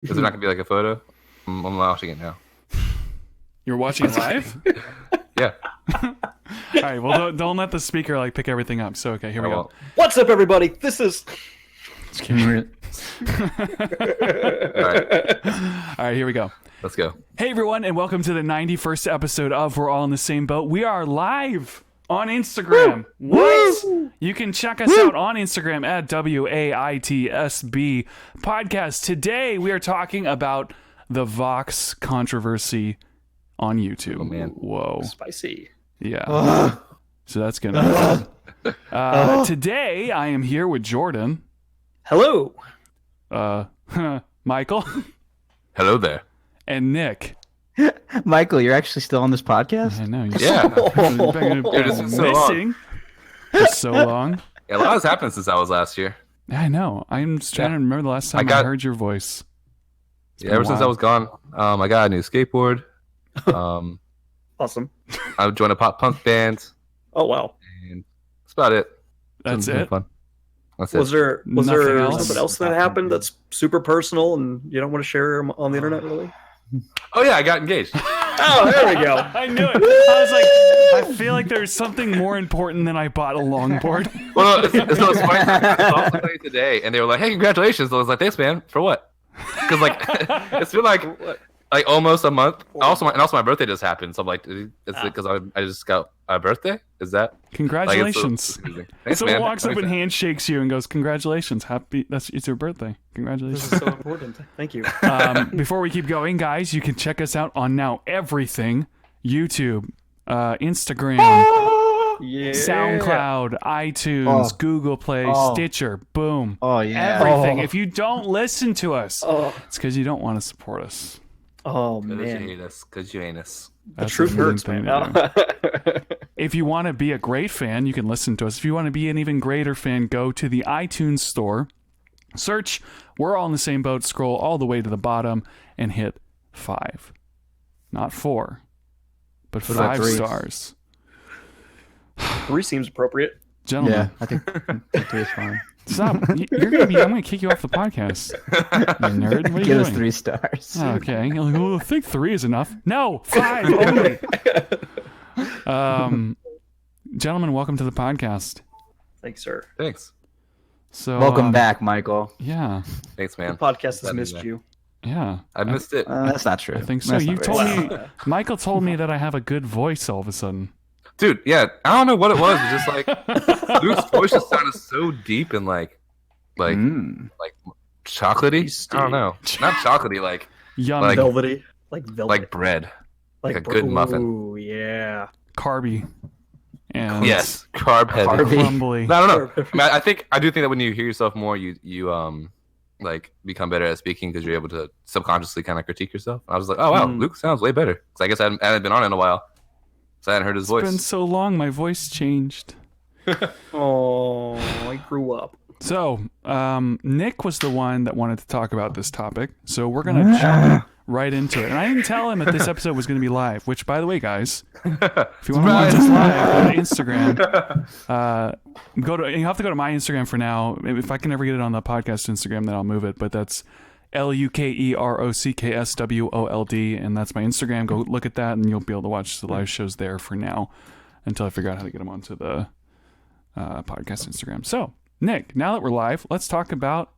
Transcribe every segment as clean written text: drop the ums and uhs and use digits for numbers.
Is there not gonna be like a photo? I'm watching it now. You're watching it live? Yeah. All right. Well, don't let the speaker like pick everything up. So okay, here we I go. won't. What's up, everybody? This is. All right, All right, here we go. let's go. Hey everyone, and welcome to the 91st episode of We're All in the Same Boat. We are live on Instagram. What? You can check us out on Instagram at WAITSB Podcast. Today we are talking about the Vox controversy on YouTube. Oh, man. Whoa. Spicy. Yeah. So that's gonna be fun. Today I am here with Jordan. Hello. Michael. Hello there. And Nick. Michael, you're actually still on this podcast? I know. Yeah. You've been Dude, it's been so long. missing for so long. Yeah, a lot has happened since I was last year. I know. I'm just trying to remember the last time I heard your voice. Yeah, ever since I was gone, I got a new skateboard. Awesome. I joined a pop punk band, Oh wow. and that's about it. That's It's been it? fun. That's Was it. there Nothing else? something else that happened that's super personal and you don't want to share on the internet, really? Oh yeah, I got engaged. Oh, there we go. I knew it. I was like, I feel like there's something more important than I bought a longboard. Well, no, it's funny. I saw somebody today, and they were like, "Hey, congratulations!" I was like, "Thanks, man. For what?" Because like it's been like almost a month. Also, my birthday just happened, so I'm like, "Is it because I just got a birthday? Is that Congratulations. like, Thanks, Someone man. walks up and handshakes you and goes, "Congratulations, it's your birthday. Congratulations." This is so important. Thank you. Before we keep going, guys, you can check us out on now everything: YouTube, Instagram, Yeah. SoundCloud, iTunes, Google Play, Stitcher, boom. Oh, yeah. Everything. If you don't listen to us, Oh, it's because you don't want to support us. oh Because you man. hate us. Because you ain't us. The That's truth a mean hurts, thing man. to do. If you want to be a great fan, you can listen to us. If you want to be an even greater fan, go to the iTunes store, search We're All in the Same Boat, scroll all the way to the bottom, and hit 5. Not 4, but What about 5 3? stars. 3 seems appropriate. Gentlemen, Yeah, I think 3 is fine. stop. You're gonna be. I'm gonna kick you off the podcast. You nerd. What are you Give us doing? 3 stars. Oh, okay. You're like, oh, I think 3 is enough. No, 5 only. Gentlemen, welcome to the podcast. Thanks, sir. Thanks. So Welcome back, Michael. Yeah, Thanks, The man. podcast has That'd be missed nice. you. yeah. I missed it. That's not true. I think so. That's You not told right. me, Michael told me that I have a good voice all of a sudden. Dude, yeah, I don't know what it was. It's just like Luke's voice just sounded so deep and like Mm. chocolatey. Tasty. I don't know, not chocolatey, like Yum, Like- Velvety. Like velvet. like bread. like a good muffin. Ooh, yeah. carby, and Yes, carb heavy. Carby. crumbly. No, I don't know. I do think that when you hear yourself more, you like become better at speaking because you're able to subconsciously kind of critique yourself. I was like, oh wow, Luke sounds way better. Because I guess I hadn't been on in a while, so I hadn't heard his It's voice. been so long, my voice changed. Oh, I grew up. So, Nick was the one that wanted to talk about this topic, so we're gonna jump right into it. And I didn't tell him that this episode was going to be live. Which, by the way, guys, if you want to watch us live, go to Instagram. You have to go to my Instagram for now. If I can ever get it on the podcast Instagram, then I'll move it. But that's LUKEROCKSWOLD, and that's my Instagram. Go look at that, and you'll be able to watch the live shows there for now until I figure out how to get them onto the podcast Instagram. So, Nick, now that we're live, let's talk about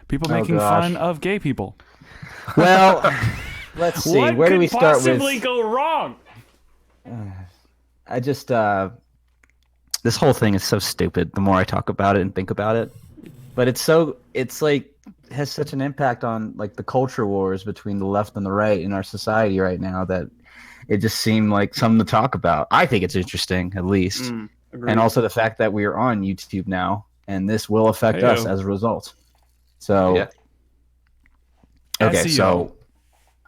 people making gosh. fun of gay people. Well, let's see. What Where could do we start possibly with? go wrong? I just this whole thing is so stupid. The more I talk about it and think about it, but it's like has such an impact on like the culture wars between the left and the right in our society right now that it just seemed like something to talk about. I think it's interesting, at least, Agreed. and also the fact that we are on YouTube now, and this will affect us Heyo. as a result. So, Yeah. okay, SEO. so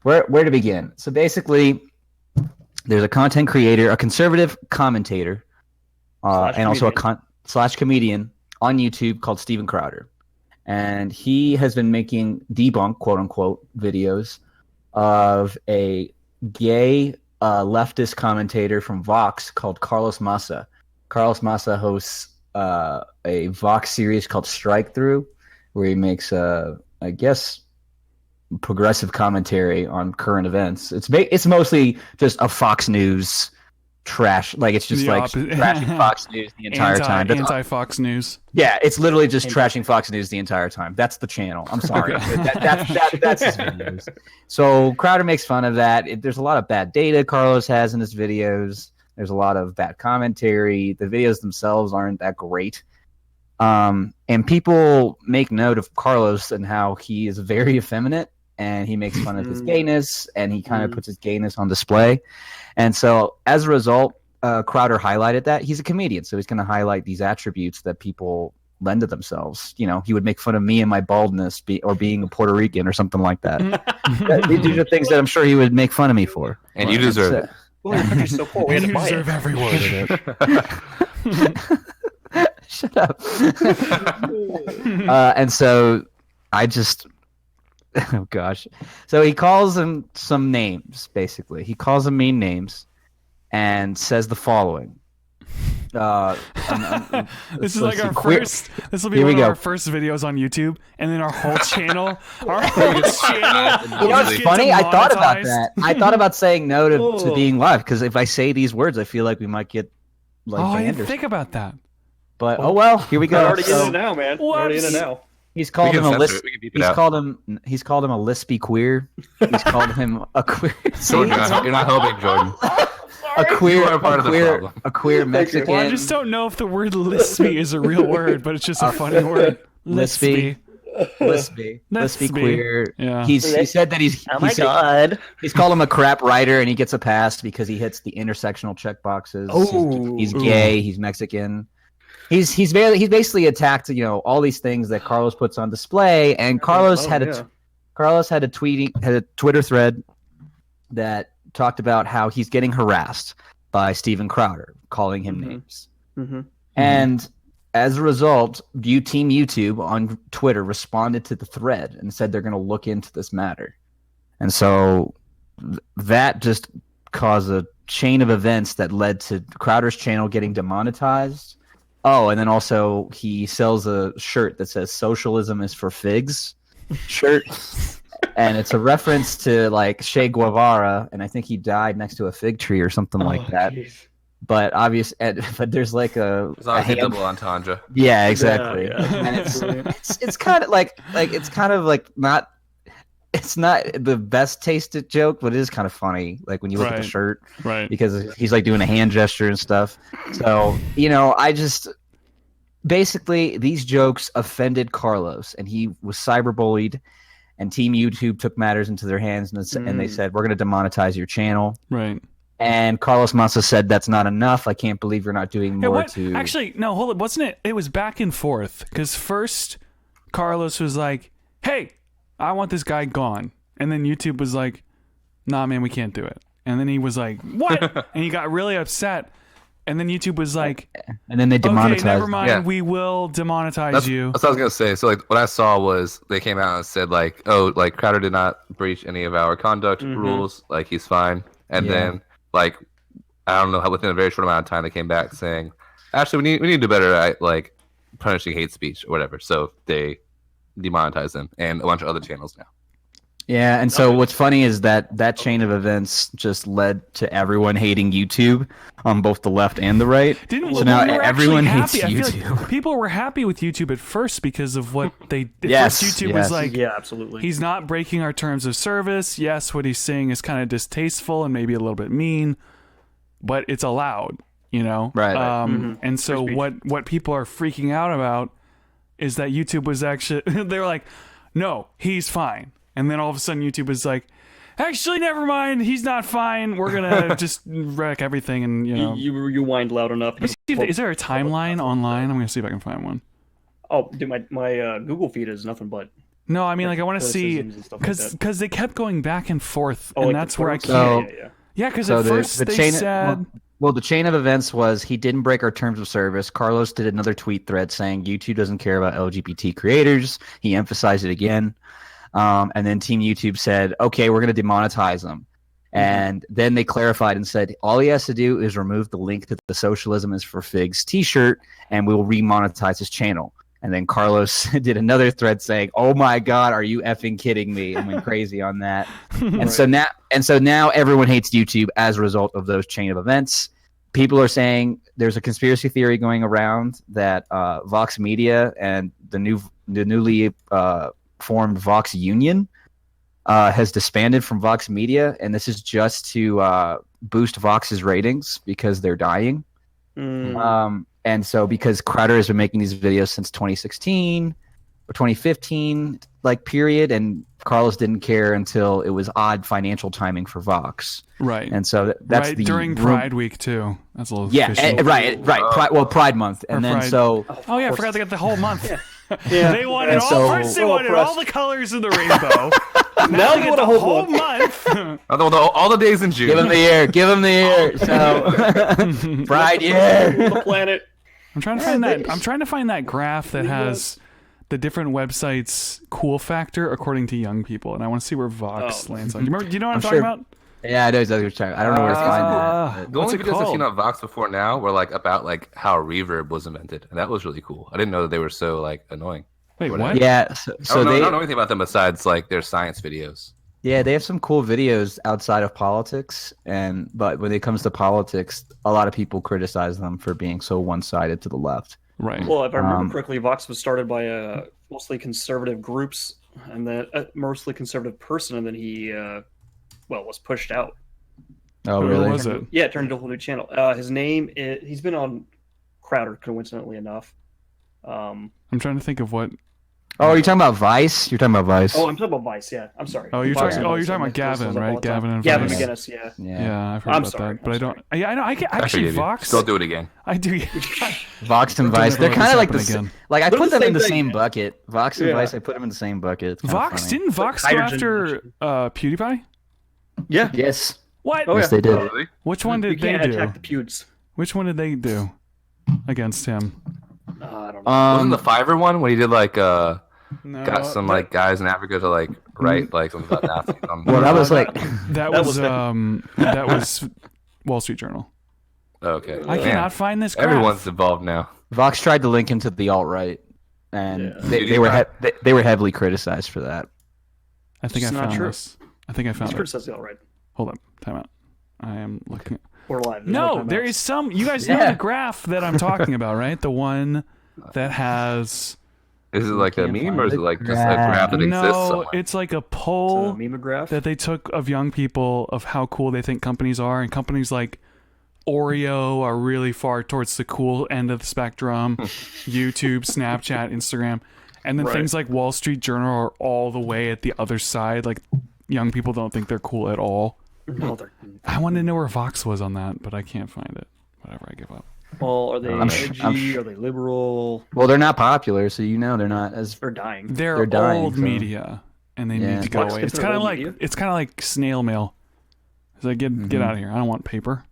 where to begin? So basically, there's a content creator, a conservative commentator, Slash and also a comedian. slash comedian on YouTube called Steven Crowder. And he has been making debunk, quote unquote, videos of a gay leftist commentator from Vox called Carlos Massa. Carlos Massa hosts a Vox series called Strike Through, where he makes, I guess, progressive commentary on current events. It's mostly just a Fox News trash. Like it's just trashing Fox News the entire time. Anti-Fox News. Yeah, it's literally just trashing Fox News the entire time. That's the channel. I'm sorry. That's his videos. So Crowder makes fun of that. There's a lot of bad data Carlos has in his videos. There's a lot of bad commentary. The videos themselves aren't that great. And people make note of Carlos and how he is very effeminate, and he makes fun of his gayness, and he kind of puts his gayness on display. And so as a result, Crowder highlighted that. He's a comedian, so he's going to highlight these attributes that people lend to themselves. You know, he would make fun of me and my baldness or being a Puerto Rican or something like that. These are things that I'm sure he would make fun of me for. And you deserve it. Well, your country's so cool. We had to buy deserve it. every word of it. Shut up. And so I just, oh gosh. So he calls them some names, basically. He calls them mean names and says the following. This is like our first. This will be one of our first videos on YouTube, and then our whole channel. Our whole channel. You know what's funny? I thought about that. I thought about saying no to being live, because if I say these words, I feel like we might get like I banned didn't think about that. But oh well, here we go. We're already in it now, man. We're already in it now. He's called him a lisp. He's called him a lispy queer. He's called him a queer. Jordan, you're not helping, Jordan. A queer Mexican. Well, I just don't know if the word lispy is a real word, but it's just a funny word. Lispy queer. Yeah. He said that he's God. He's called him a crap writer, and he gets a pass because he hits the intersectional check boxes. He's gay. He's Mexican. He's basically attacked all these things that Carlos puts on display, and Carlos had a Twitter thread that talked about how he's getting harassed by Steven Crowder, calling him names. Mm-hmm. And as a result, Team YouTube on Twitter responded to the thread and said they're going to look into this matter. And so that just caused a chain of events that led to Crowder's channel getting demonetized. Oh, and then also he sells a shirt that says "Socialism is for figs" shirt. And it's a reference to like Che Guevara, and I think he died next to a fig tree or something like that. Geez. But but there's like a double entendre. Yeah, exactly. Yeah. And it's kind of like not. It's not the best tasted joke, but it is kind of funny. Like when you look at the shirt, right? Because he's like doing a hand gesture and stuff. So basically these jokes offended Carlos, and he was cyberbullied. And Team YouTube took matters into their hands, and they said, "We're going to demonetize your channel." Right. And Carlos Massa said, "That's not enough. I can't believe you're not doing more to." Actually, no, hold it. Wasn't it? It was back and forth, because first Carlos was like, "Hey, I want this guy gone," and then YouTube was like, "Nah, man, we can't do it." And then he was like, "What?" And he got really upset. And then YouTube was like, and then they demonetized. Okay, never mind. Yeah. We will demonetize you. That's what I was gonna say. So like, what I saw was they came out and said like, "Oh, like Crowder did not breach any of our conduct rules. Like he's fine." And then like, I don't know how within a very short amount of time they came back saying, "Actually, we need to do better at like punishing hate speech or whatever." So they demonetized them and a bunch of other channels now. Yeah, and so what's funny is that chain of events just led to everyone hating YouTube on both the left and the right. So now everyone hates YouTube. Like people were happy with YouTube at first because of what they did. Yes, YouTube was like, yeah, absolutely. He's not breaking our terms of service. Yes, what he's saying is kind of distasteful and maybe a little bit mean, but it's allowed, Right. And so what people are freaking out about is that YouTube was actually they were like, "No, he's fine." And then all of a sudden YouTube is like, "Actually, never mind. He's not fine. We're going to just wreck everything." And, You whined loud enough. Is there a timeline online? I'm going to see if I can find one. Oh, dude, my Google feed is nothing but. No, I mean, like I want to see, because they kept going back and forth. And like that's where I can't. Yeah, because at first they said... Well, the chain of events was he didn't break our terms of service. Carlos did another tweet thread saying YouTube doesn't care about LGBT creators. He emphasized it again. And then Team YouTube said, "Okay, we're going to demonetize them." And then they clarified and said, all he has to do is remove the link to the Socialism is for Figs t-shirt, and we will remonetize his channel. And then Carlos did another thread saying, "Oh my God, are you effing kidding me?" and went crazy on that. And so now everyone hates YouTube as a result of those chain of events. People are saying there's a conspiracy theory going around that Vox Media and the newly formed Vox Union has disbanded from Vox Media, and this is just to boost Vox's ratings because they're dying. And so because Crowder has been making these videos since 2016 or 2015, like period, and Carlos didn't care until it was odd financial timing for Vox. Right. And so that's right the during Pride Week too. That's a little yeah, fishy. right. Pride Month, and then Pride. so Oh yeah, I forgot they got the whole month. Yeah. They wanted And all so- first. They wanted all the colors of the rainbow. Now they they get want the a whole whole month. month. All the days in June. give him the year, give him the year. So Pride year. The planet. I'm trying to find that. I'm trying to find that graph that has the different websites' cool factor according to young people, and I want to see where Vox lands on. Do you know what I'm talking sure- about? Yeah, I know exactly what you're talking. I don't know where to find that. The What's only it videos I've called? seen on Vox before now were like about like how reverb was invented, and that was really cool. I didn't know that they were so like annoying. Wait, Whatever. what? Yeah, so I they don't know anything about them besides like their science videos. yeah they have some cool videos outside of politics, but when it comes to politics, a lot of people criticize them for being so one-sided to the left. Right. Well, if I remember correctly, Vox was started by mostly conservative groups, and then a mostly conservative person, and then he, was pushed out. Oh, Who really? was it? Yeah, it turned into a whole new channel. His name he's been on Crowder, coincidentally enough. I'm trying to think of what. Oh, are you talking about Vice? You're talking about Vice. Oh, I'm talking about Vice. Yeah, I'm sorry. Oh, you're Vice talking. and Oh, Vice, you're talking I about mix those Gavin, up all right? the time. Gavin and Gavin Vice. McGinnis. Yeah. Yeah, I've heard I'm about sorry, that, but I'm I don't. I know. I I actually forgive you. Vox. Still do it again. I do. Vox and Don't Vice. ever They're let kind this of like happen the again. like I They're put the them in same the thing, same yeah. bucket. Vox and Yeah. Vice, I put them in the same bucket. It's kinda Vox funny. didn't Vox go Hydrogen after version. PewDiePie? Yeah. Yes, What? Oh, yes yeah. they did. Really? Which one You did they can't do? attack the pewds. Which one did they do against him? I don't know. Wasn't the Fiverr one when he did like No, got some like guys in Africa to like write like something about Nazis? Well, that was like that was was that was Wall Street Journal. Okay. I Man, cannot find this graph. Everyone's involved now. Vox tried to link him to the alt right, and Yeah. they were they were heavily criticized for that. I think I It's not found true. this. I think I He's found it. criticizing all right. Hold up. Time out. I am looking. We're live. There's No, time there out. is some. You guys know Yeah. the graph that I'm talking about, right? The one that has. Is it like a can't meme find or is the it like just a graph. graph that exists No, somewhere? it's like a It's a poll memograph. that they took of young people of how cool they think companies are, and companies like Oreo are really far towards the cool end of the spectrum. YouTube, Snapchat, Instagram, and then Right. things like Wall Street Journal are all the way at the other side. Like young people don't think they're cool at all. No, they're I wanted to know where Vox was on that, but I can't find it. Whatever, I give up. well, are they I'm edgy? Are they liberal? Well, they're not popular, so they're not as. They're dying. They're dying, old so- media, and they Yeah. need to go Vox away. gets It's their kind of old like media? snail mail. It's like get Mm-hmm. out of here. I don't want paper.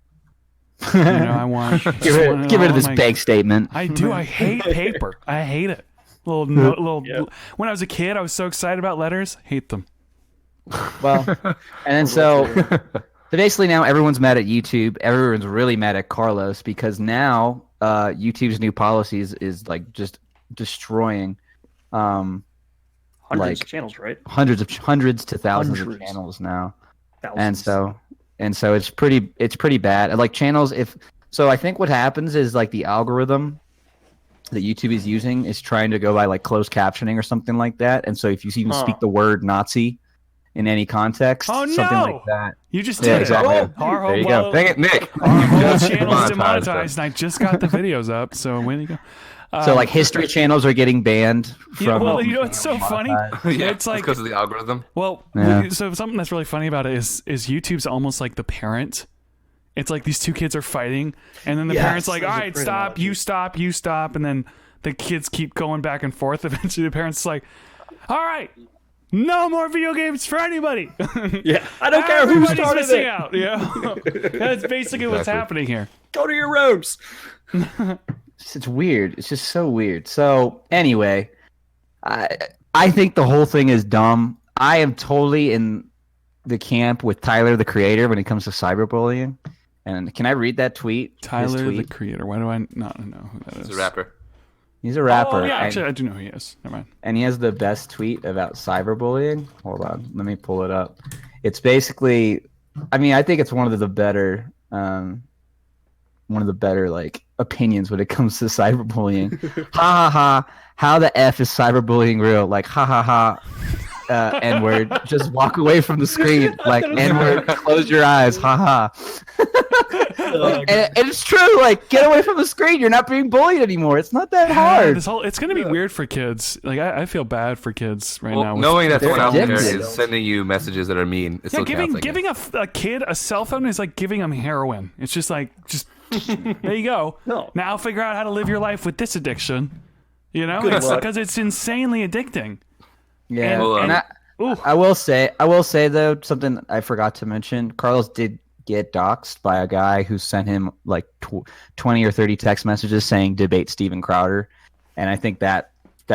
You know, I want Get rid of this bank statement. I do. I hate paper. I hate it. Yeah. When I was a kid, I was so excited about letters. Hate them. Well, and then so basically now everyone's mad at YouTube. Everyone's really mad at Carlos because now YouTube's new policies is like just destroying Hundreds like- of channels, right? hundreds to thousands of Hundreds. channels now. Thousands. And so it's pretty bad. And like channels, I think what happens is like the algorithm that YouTube is using is trying to go by like closed captioning or something like that. And so if you even speak the word Nazi in any context, Oh, something no! like that. You just Yeah, did exactly. it. Our There you whole- go. Dang it, Nick. Our whole channel's Demonetized demonetized, them. and I just got the videos up. So when you go. So like history channels are getting banned from. Yeah, well, you know what's so funny? Yeah, It's like because of the algorithm. Well, Yeah. so something that's really funny about it is YouTube's almost like the parent. It's like these two kids are fighting, and then the Yes, parent's like, that's "All a right, great stop, analogy. you stop, you stop," and then the kids keep going back and forth. Eventually, the parent's like, "All right, no more video games for anybody." Yeah, I don't care who Everybody's started missing it. out. Yeah, that's basically what's Exactly. happening here. Go to your rooms. It's weird. It's just so weird. So anyway, I think the whole thing is dumb. I am totally in the camp with Tyler, the creator, when it comes to cyberbullying. And can I read that tweet? His Tyler, the tweet? creator. Why do I not know who that He's is? a rapper. He's a rapper. Oh yeah, and, actually, I do know who he is. Never mind. and he has the best tweet about cyberbullying. Hold on, let me pull it up. It's basically, I mean, I think it's one of the better like opinions when it comes to cyberbullying. Ha ha ha! How the f is cyberbullying real? Like ha ha ha. N-word. Just walk away from the screen. Like N-word. Close your eyes. Ha ha. And it's true. Like get away from the screen. You're not being bullied anymore. It's not that hard. It's gonna be weird for kids. Like I feel bad for kids right now. Knowing that someone out there addicted. is sending you messages that are mean, it's Yeah, still counts, I giving a kid a cell phone is like giving him heroin. It's just like, there you go. No. Now figure out how to live your life with this addiction. You know, Good luck. because it's insanely addicting. Yeah. And- And Ooh. I will say though, something I forgot to mention. Carlos did get doxxed by a guy who sent him like 20 or 30 text messages saying debate Steven Crowder, and I think that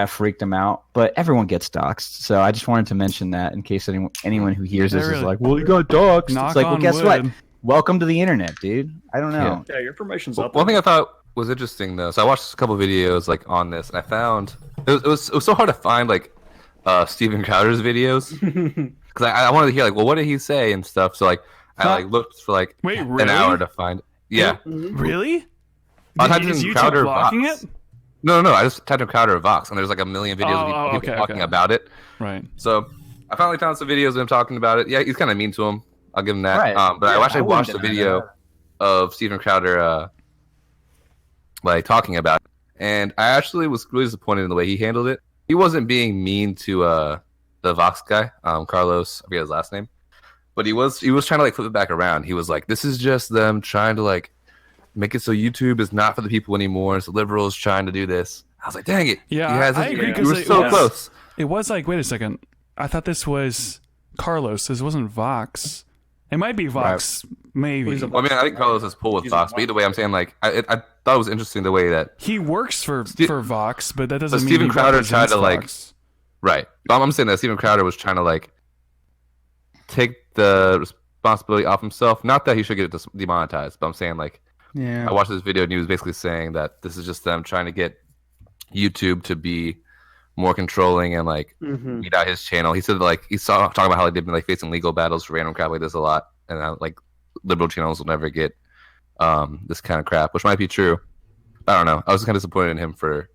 freaked him out. But everyone gets doxxed, so I just wanted to mention that in case anyone who hears this is Really- like, "Well, you got doxxed." Knock It's like, well, on guess what? wood. Welcome to the internet, dude. I don't know. Yeah, your information's up. One thing I thought was interesting though, so I watched a couple videos like on this, and I found it was so hard to find like Steven Crowder's videos because I wanted to hear like, well, what did he say and stuff. So like I like looked for like Wait, an really? hour to find. Yeah, Really? I typed Is in YouTube Crowder blocking Vox. it? No, I just typed in Crowder Vox, and there's like a million videos of Oh, people okay, talking okay. about it. Right. So I finally found some videos of him talking about it. Yeah, he's kind of mean to him. I'll give him that. Right. But I Yeah, actually I wouldn't watched a deny video that. of Steven Crowder like talking about it, and I actually was really disappointed in the way he handled it. He wasn't being mean to the Vox guy, Carlos. I forget his last name, but he was trying to like flip it back around. He was like, "This is just them trying to like make it so YouTube is not for the people anymore. It's the liberals trying to do this." I was like, "Dang it!" Yeah, you guys, I agree, You 'cause were it so was- close. It was like, wait a second. I thought this was Carlos. This wasn't Vox. It might be Vox, maybe. He's a- Well, I mean, I think Carlos is pull with He's Vox, a but either way, I'm saying like I thought it was interesting the way that He works for Vox, but that doesn't But mean Steven he Crowder tried represents to, like, Vox. right. I'm saying that Steven Crowder was trying to like take the responsibility off himself. Not that he should get demonetized, but I'm saying like Yeah. I watched this video and he was basically saying that this is just them trying to get YouTube to be more controlling and like Mhm. weed out his channel. He said like he saw talking about how they've been like facing legal battles for random crap like this a lot, and how like liberal channels will never get this kind of crap, which might be true. I don't know. I was just kind of disappointed in him for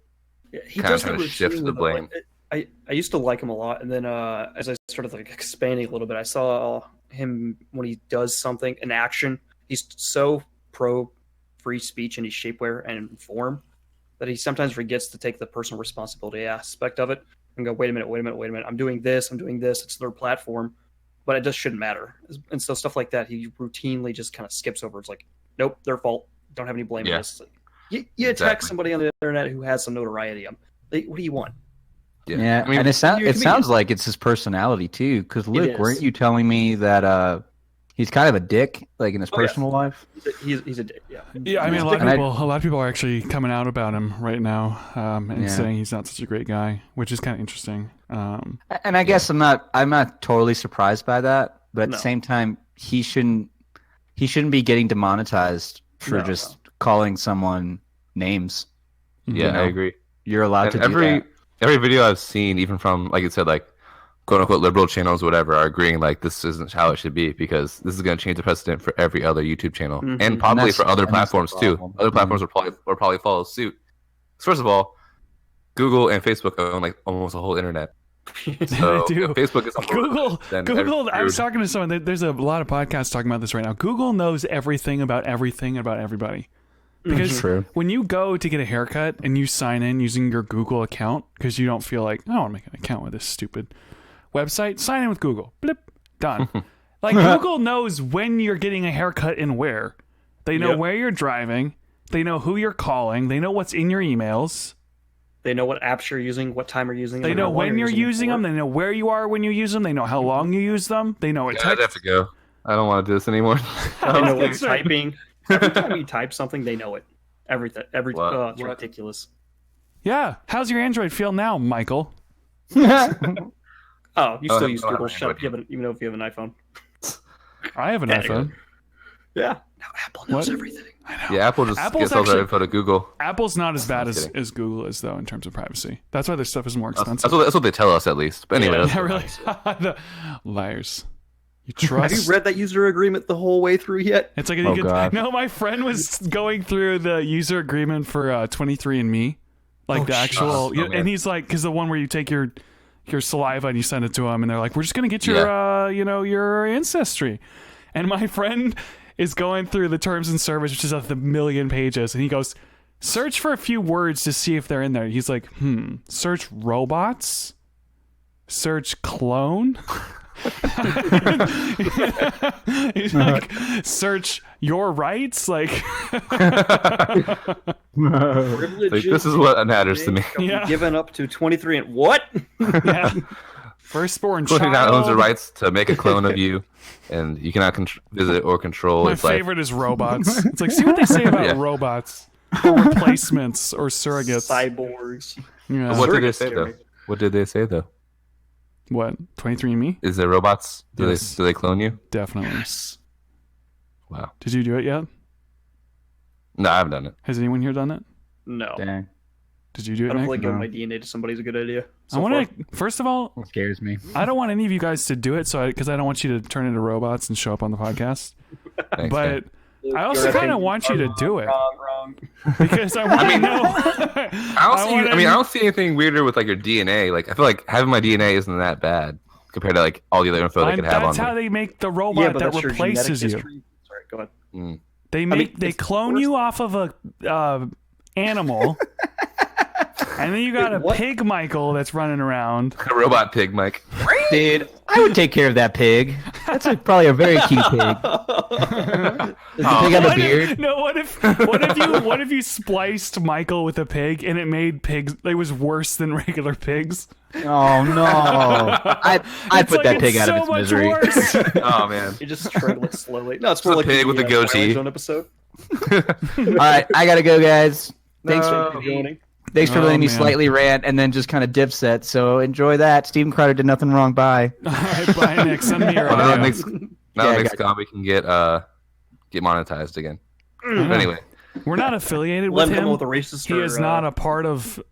Yeah, he kinda does trying the to shift routine the with blame. I used to like him a lot, and then as I started like expanding a little bit, I saw him when he does something in action. He's so pro free speech in his shapewear and form that he sometimes forgets to take the personal responsibility aspect of it and go, wait a minute. I'm doing this. It's their platform, but it just shouldn't matter. And so stuff like that, he routinely just kind of skips over. It's like, nope, their fault. Don't have any blame in Yeah. this. You attack Exactly. somebody on the internet who has some notoriety. What do you want? Yeah, I mean, and it you're a sounds comedian. like it's his personality too. Because Luke, is. weren't you telling me that he's kind of a dick, like in his Oh, yeah. personal life? He's a dick. Yeah. Yeah, I mean, a He's lot of people are actually coming out about him right now, and Yeah. saying he's not such a great guy, which is kind of interesting. And I guess I'm not totally surprised by that, but at No. the same time, he shouldn't be getting demonetized for No, just calling someone names. yeah, you know, I agree. You're allowed And to do that. every video I've seen, even from like you said, like quote unquote liberal channels, or whatever, are agreeing like this isn't how it should be because this is going to change the precedent for every other YouTube channel Mhm. and probably that's- for other and that's the platforms too. problem. Other platforms will probably follow suit. First of all, Google and Facebook own like almost the whole internet. So They do. if Facebook is Google, then Google. I was screwed. talking to someone. There's a lot of podcasts talking about this right now. Google knows everything about everybody. Because True. when you go to get a haircut and you sign in using your Google account because you don't feel like, I don't want to make an account with this stupid website, sign in with Google. Blip. Done. Like Google knows when you're getting a haircut and where. They know Yep. where you're driving. They know who you're calling. They know what's in your emails. They know what apps you're using, what time you're using them. They and know how long when you're using for. them. They know where you are when you use them. They know how long you use them. They know what Yeah, type. I'd have to go. I don't want to do this anymore. They know what That's you're right. typing. Every time you type something, they know it. Everything. What? It's ridiculous. Yeah. How's your Android feel now, Michael? Oh, you Oh, still I use don't have Google. an Shut up. Android. Even though if you have an iPhone. I have an Yeah, iPhone. Yeah. Now Apple knows What? everything. Yeah, Apple just Apple's gets all their actually- info to Google. Apple's not as bad just as, kidding. as Google is, though, in terms of privacy. That's why their stuff is more That's expensive. what they tell us, at least. But anyway, Yeah. that's- Yeah, really. The liars. You Have trust. you read that user agreement the whole way through yet? It's like Oh, God. no. My friend was going through the user agreement for 23andMe, like the actual, Oh, man. and he's like, because the one where you take your saliva and you send it to him, and they're like, we're just gonna get your your ancestry, and my friend is going through the terms and service, which is of the million pages, and he goes, search for a few words to see if they're in there. He's like, search robots, search clone. He's like, search your rights, like Privileges this is what matters to me. Yeah. Given up to 23 and what? yeah. Firstborn Who child. now owns the rights to make a clone of you, and you cannot visit or control My its life. favorite is robots. It's like, see what they say about Yeah. robots or replacements or surrogates. Cyborgs. Yeah. What did they Surrogates, say though? Jeremy. What did they say though? What? 23andMe? Is there robots? Do Yes. they clone you? Definitely. Wow. Did you do it yet? No, I haven't done it. Has anyone here done it? No. Dang, Did you do I it, don't Nick? feel like giving No. my DNA to somebody is a good idea. I want to. First of all, it scares me. I don't want any of you guys to do it, because I don't want you to turn into robots and show up on the podcast. Thanks, But man. I also kind of want you to do it Wrong. because I want to know. I don't see anything weirder with like your DNA. Like I feel like having my DNA isn't that bad compared to like all the other info they could have on That's how me. they make the robot Yeah, but that that's your replaces genetic you. history. Sorry, go ahead. They it's clone worse. you off of a animal, and then you got a What? pig Michael that's running around. A robot pig, Mike. Dude, I would take care of that pig. That's probably a very cute pig. Does the pig have a What beard? if, no, what if you spliced Michael with a pig and it made pigs? It was worse than regular pigs. Oh no! I'd It's put like, that pig it's out so of its much misery. worse. Oh man. You just tread it slowly. No, it's a more like pig with a goatee. Twilight Zone episode. All right, I gotta go, guys. Thanks No. for Joining. letting me man. slightly rant and then just kind of dipset. So enjoy that. Steven Crowder did nothing wrong. Bye. All right, bye, Nick. Send me your Well, now audio. next Yeah, next I got we can get monetized again. But anyway, We're not affiliated with Let him him. with a racist. He is not a part of.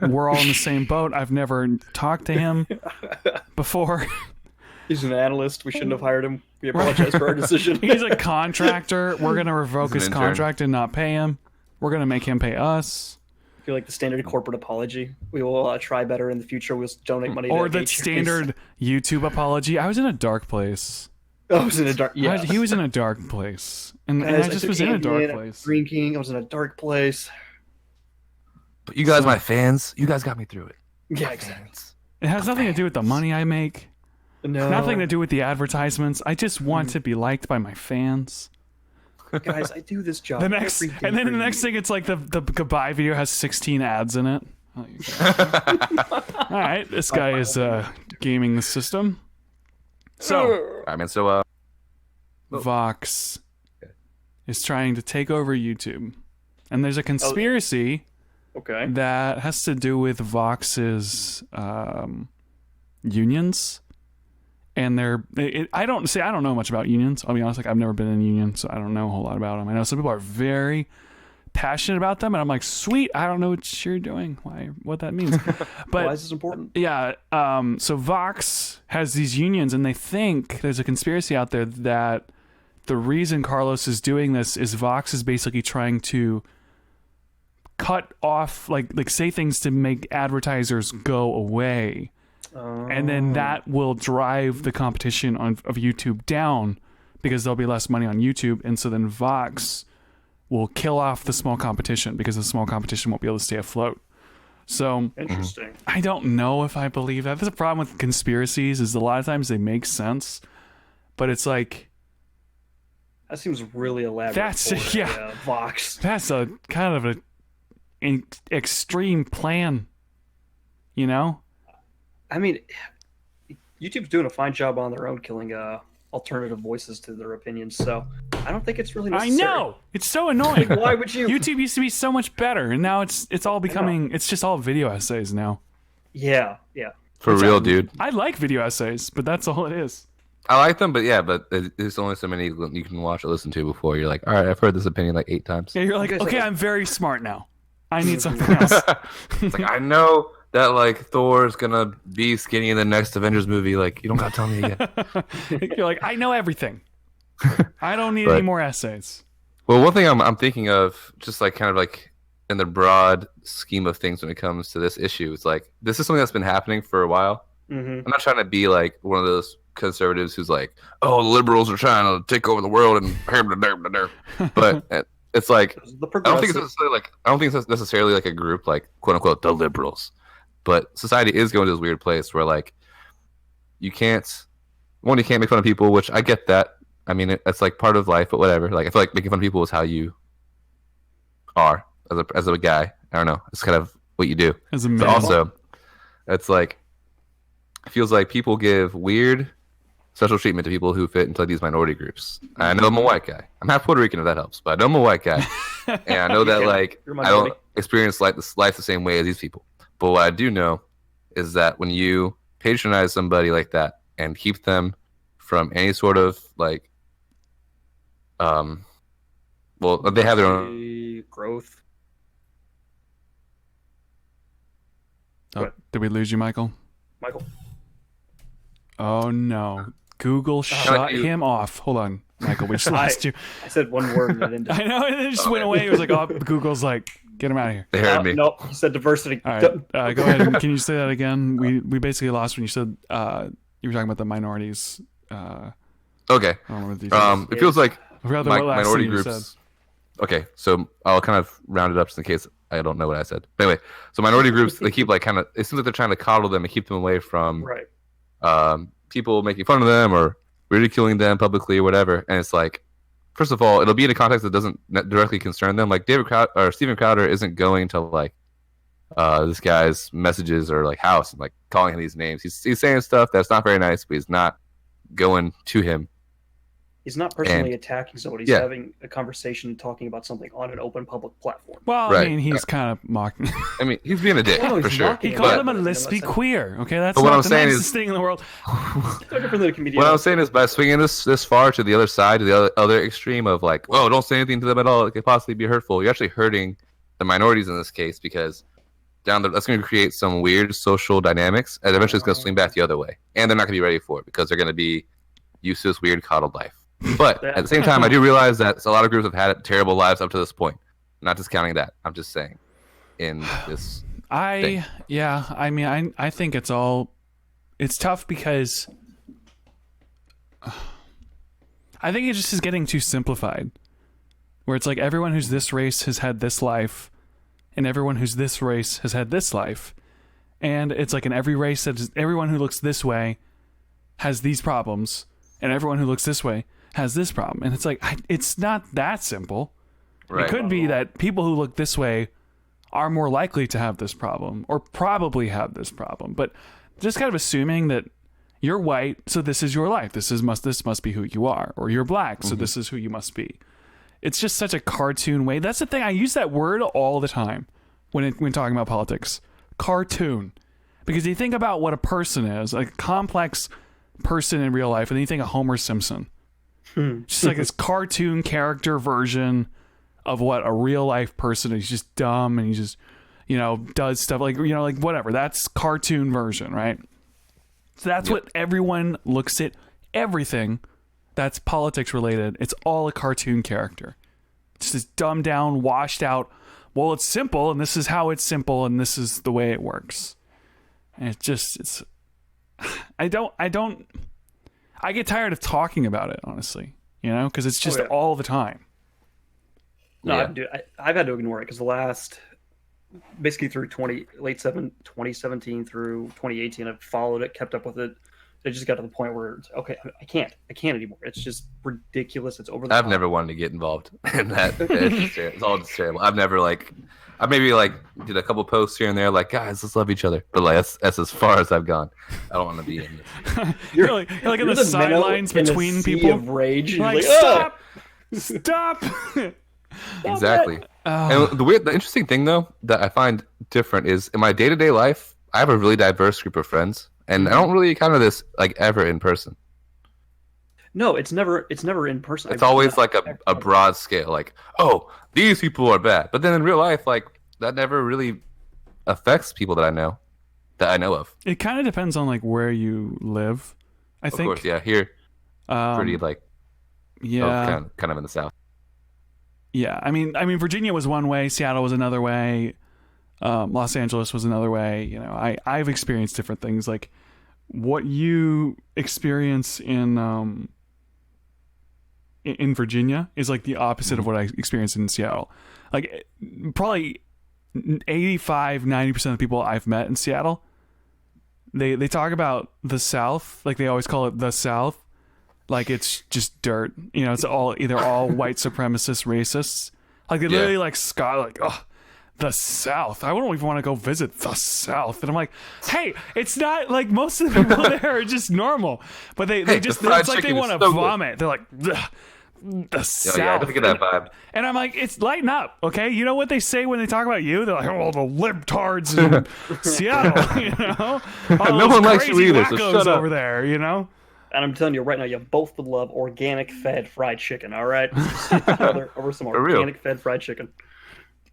We're all in the same boat. I've never talked to him before. He's an analyst. We shouldn't have hired him. We apologize for our decision. He's a contractor. We're gonna revoke He's his an intern. contract and not pay him. We're gonna make him pay us. I feel like the standard corporate apology. We will try better in the future. We'll donate money. Or to the HRs. standard YouTube apology. I was in a dark place. Oh, I was in a dark. Yeah, He was in a dark place, and Guys, I just took was in a dark Ambien, place. Drinking. I was in a dark place. but you guys, my fans, you guys got me through it. Yeah, exactly. It has nothing to do with the money I make. No, Nothing to do with the advertisements. I just want to be liked by my fans. guys. I do this job. The next, every day and then for the next you. thing, it's like the goodbye video has 16 ads in it. All right, this guy is gaming the system. So All right, man. So Vox is trying to take over YouTube, and there's a conspiracy Okay. that has to do with Vox's unions. And I don't know much about unions. I'll be honest, like I've never been in a union, so I don't know a whole lot about them. I know some people are very passionate about them, and I'm like, sweet, I don't know what you're doing, what that means. But Why is this important? yeah, so Vox has these unions, and they think there's a conspiracy out there that the reason Carlos is doing this is Vox is basically trying to cut off, like say things to make advertisers go away. And then that will drive the competition of YouTube down because there'll be less money on YouTube. And so then Vox will kill off the small competition because the small competition won't be able to stay afloat. So Interesting. I don't know if I believe that. That's a problem with conspiracies is a lot of times they make sense, but it's like, That seems really elaborate. That's- for yeah. a, Vox. that's a kind of an extreme plan, you know? I mean, YouTube's doing a fine job on their own killing alternative voices to their opinions. So I don't think it's really I necessary. know. It's so annoying. Why would you? YouTube used to be so much better, and now it's all becoming, it's just all video essays now. Yeah, yeah. for real, dude. I like video essays, but that's all it is. I like them, but yeah, but there's only so many you can watch or listen to before you're like, all right, I've heard this opinion like 8 times. Yeah, you're like, okay, I'm very smart now. I need something else. It's like, I know that like Thor's gonna be skinny in the next Avengers movie. Like, you don't gotta tell me again. You're like, I know everything. I don't need But- any more essays. Well, one thing I'm thinking of, just like kind of like in the broad scheme of things when it comes to this issue, is like this is something that's been happening for a while. Mm-hmm. I'm not trying to be like one of those conservatives who's like, oh, the liberals are trying to take over the world and but it's like The I don't think it's progressive. necessarily like necessarily like a group like quote unquote the liberals, but society is going to this weird place where like you can't make fun of people, which I get that. I mean, it's like part of life, but whatever. Like I feel like making fun of people is how you are as a guy. I don't know. It's kind of what you do. As a But man. also, it's like it feels like people give weird special treatment to people who fit into like, these minority groups. I know I'm a white guy. I'm half Puerto Rican if that helps, but I know I'm a white guy, and I know that Yeah, like you're a I minority. don't experience like this life the same way as these people. But what I do know is that when you patronize somebody like that and keep them from any sort of like, well, they have their own. Growth. Oh, did we lose you, Michael? Michael. Oh no. Google shut him off. Hold on, Michael. We just lost you. I said one word and it ended. I know, and it just went away. It was like, oh, Google's like, get him out of here. They heard me. No, you said diversity. All right, go ahead. Can you say that again? We basically lost when you said you were talking about the minorities. I Okay. don't remember the details. It feels like I forgot the last minority thing you groups. said. Okay, so I'll kind of round it up just in case I don't know what I said. But anyway, so minority groups, they keep like kind of. It seems like they're trying to coddle them and keep them away from Right. people making fun of them or ridiculing them publicly or whatever. And it's like, first of all, it'll be in a context that doesn't directly concern them. Like Steven Crowder isn't going to like this guy's messages or like house and like calling him these names. He's saying stuff that's not very nice, but he's not going to him. He's not personally attacking somebody. He's Yeah. having a conversation and talking about something on an open public platform. Well, Right. I mean, he's kind of mocking. I mean, he's being a dick No, for he's sure. mocking He him. called But him a lispy queer. Okay, that's But what not I'm the saying nicest is- thing in the world. It's no different than a comedian. what I'm saying is by swinging this far to the other side, to the other extreme of like, oh, don't say anything to them at all. It could possibly be hurtful. You're actually hurting the minorities in this case because that's going to create some weird social dynamics, and eventually it's going to swing back the other way. And they're not going to be ready for it because they're going to be used to this weird coddled life. But at the same time, I do realize that a lot of groups have had terrible lives up to this point. Not discounting that. I'm just saying, in this, thing. I mean, I think it's tough because I think it just is getting too simplified. Where it's like everyone who's this race has had this life, and everyone who's this race has had this life, and it's like in every race that everyone who looks this way has these problems, and everyone who looks this way has this problem, and it's like it's not that simple. right? It could be that people who look this way are more likely to have this problem or probably have this problem. But just kind of assuming that you're white, so this is your life. This must be who you are. Or you're black, so this is who you must be. It's just such a cartoon way. That's the thing. I use that word all the time when talking about politics. Cartoon. Because you think about what a person is, like a complex person in real life, and then you think of Homer Simpson. Just like this cartoon character version of what a real life person is. He's just dumb and he just, does stuff like, like whatever. That's cartoon version, right? So that's what everyone looks at. Everything that's politics related, it's all a cartoon character. It's this dumbed down, washed out, well, it's simple and this is how it's simple and this is the way it works. And I get tired of talking about it, honestly, because it's just yeah. all the time. No, Yeah. I've had to ignore it because the last, basically through 2017 through 2018, I've followed it, kept up with it. It just got to the point where it's, okay, I can't anymore. It's just ridiculous. It's over the I've top. never wanted to get involved in that. It's all just terrible. I maybe did a couple posts here and there, like, guys, let's love each other. But like that's as far as I've gone. I don't want to be in this. You're like in You're the minnow sidelines in a between sea people. of rage. And Like, you're like, stop, stop. Exactly. Oh. And the interesting thing though that I find different is in my day-to-day life, I have a really diverse group of friends, and I don't really encounter this like ever in person. No, it's never in person. It's always like a broad scale, like, oh, these people are bad. But then in real life, like, that never really affects people that I know of. It kind of depends on like where you live. I think. Of course, yeah. Here, pretty like, yeah, kind of in the south. Yeah. I mean, Virginia was one way, Seattle was another way, Los Angeles was another way. You know, I've experienced different things. Like what you experience in Virginia is like the opposite of what I experienced in Seattle. Like probably 85-90% of the people I've met in Seattle, they talk about the South, like they always call it the South, like it's just dirt. You know, it's either all white supremacist racists. Like they literally like Scott, like, oh, the South. I don't even want to go visit the South. And I'm like, hey, it's not like most of the people there are just normal, but they just it's like they want to vomit. They're like, ugh. The South. Yeah, I don't get that vibe. And I'm like, it's lighten up, okay? You know what they say when they talk about you? They're like, oh, the libtards in Seattle, you know? No one likes you either, so shut up. Over there, you know? And I'm telling you right now, you both would love organic fed fried chicken, all right? over some organic fed fried chicken.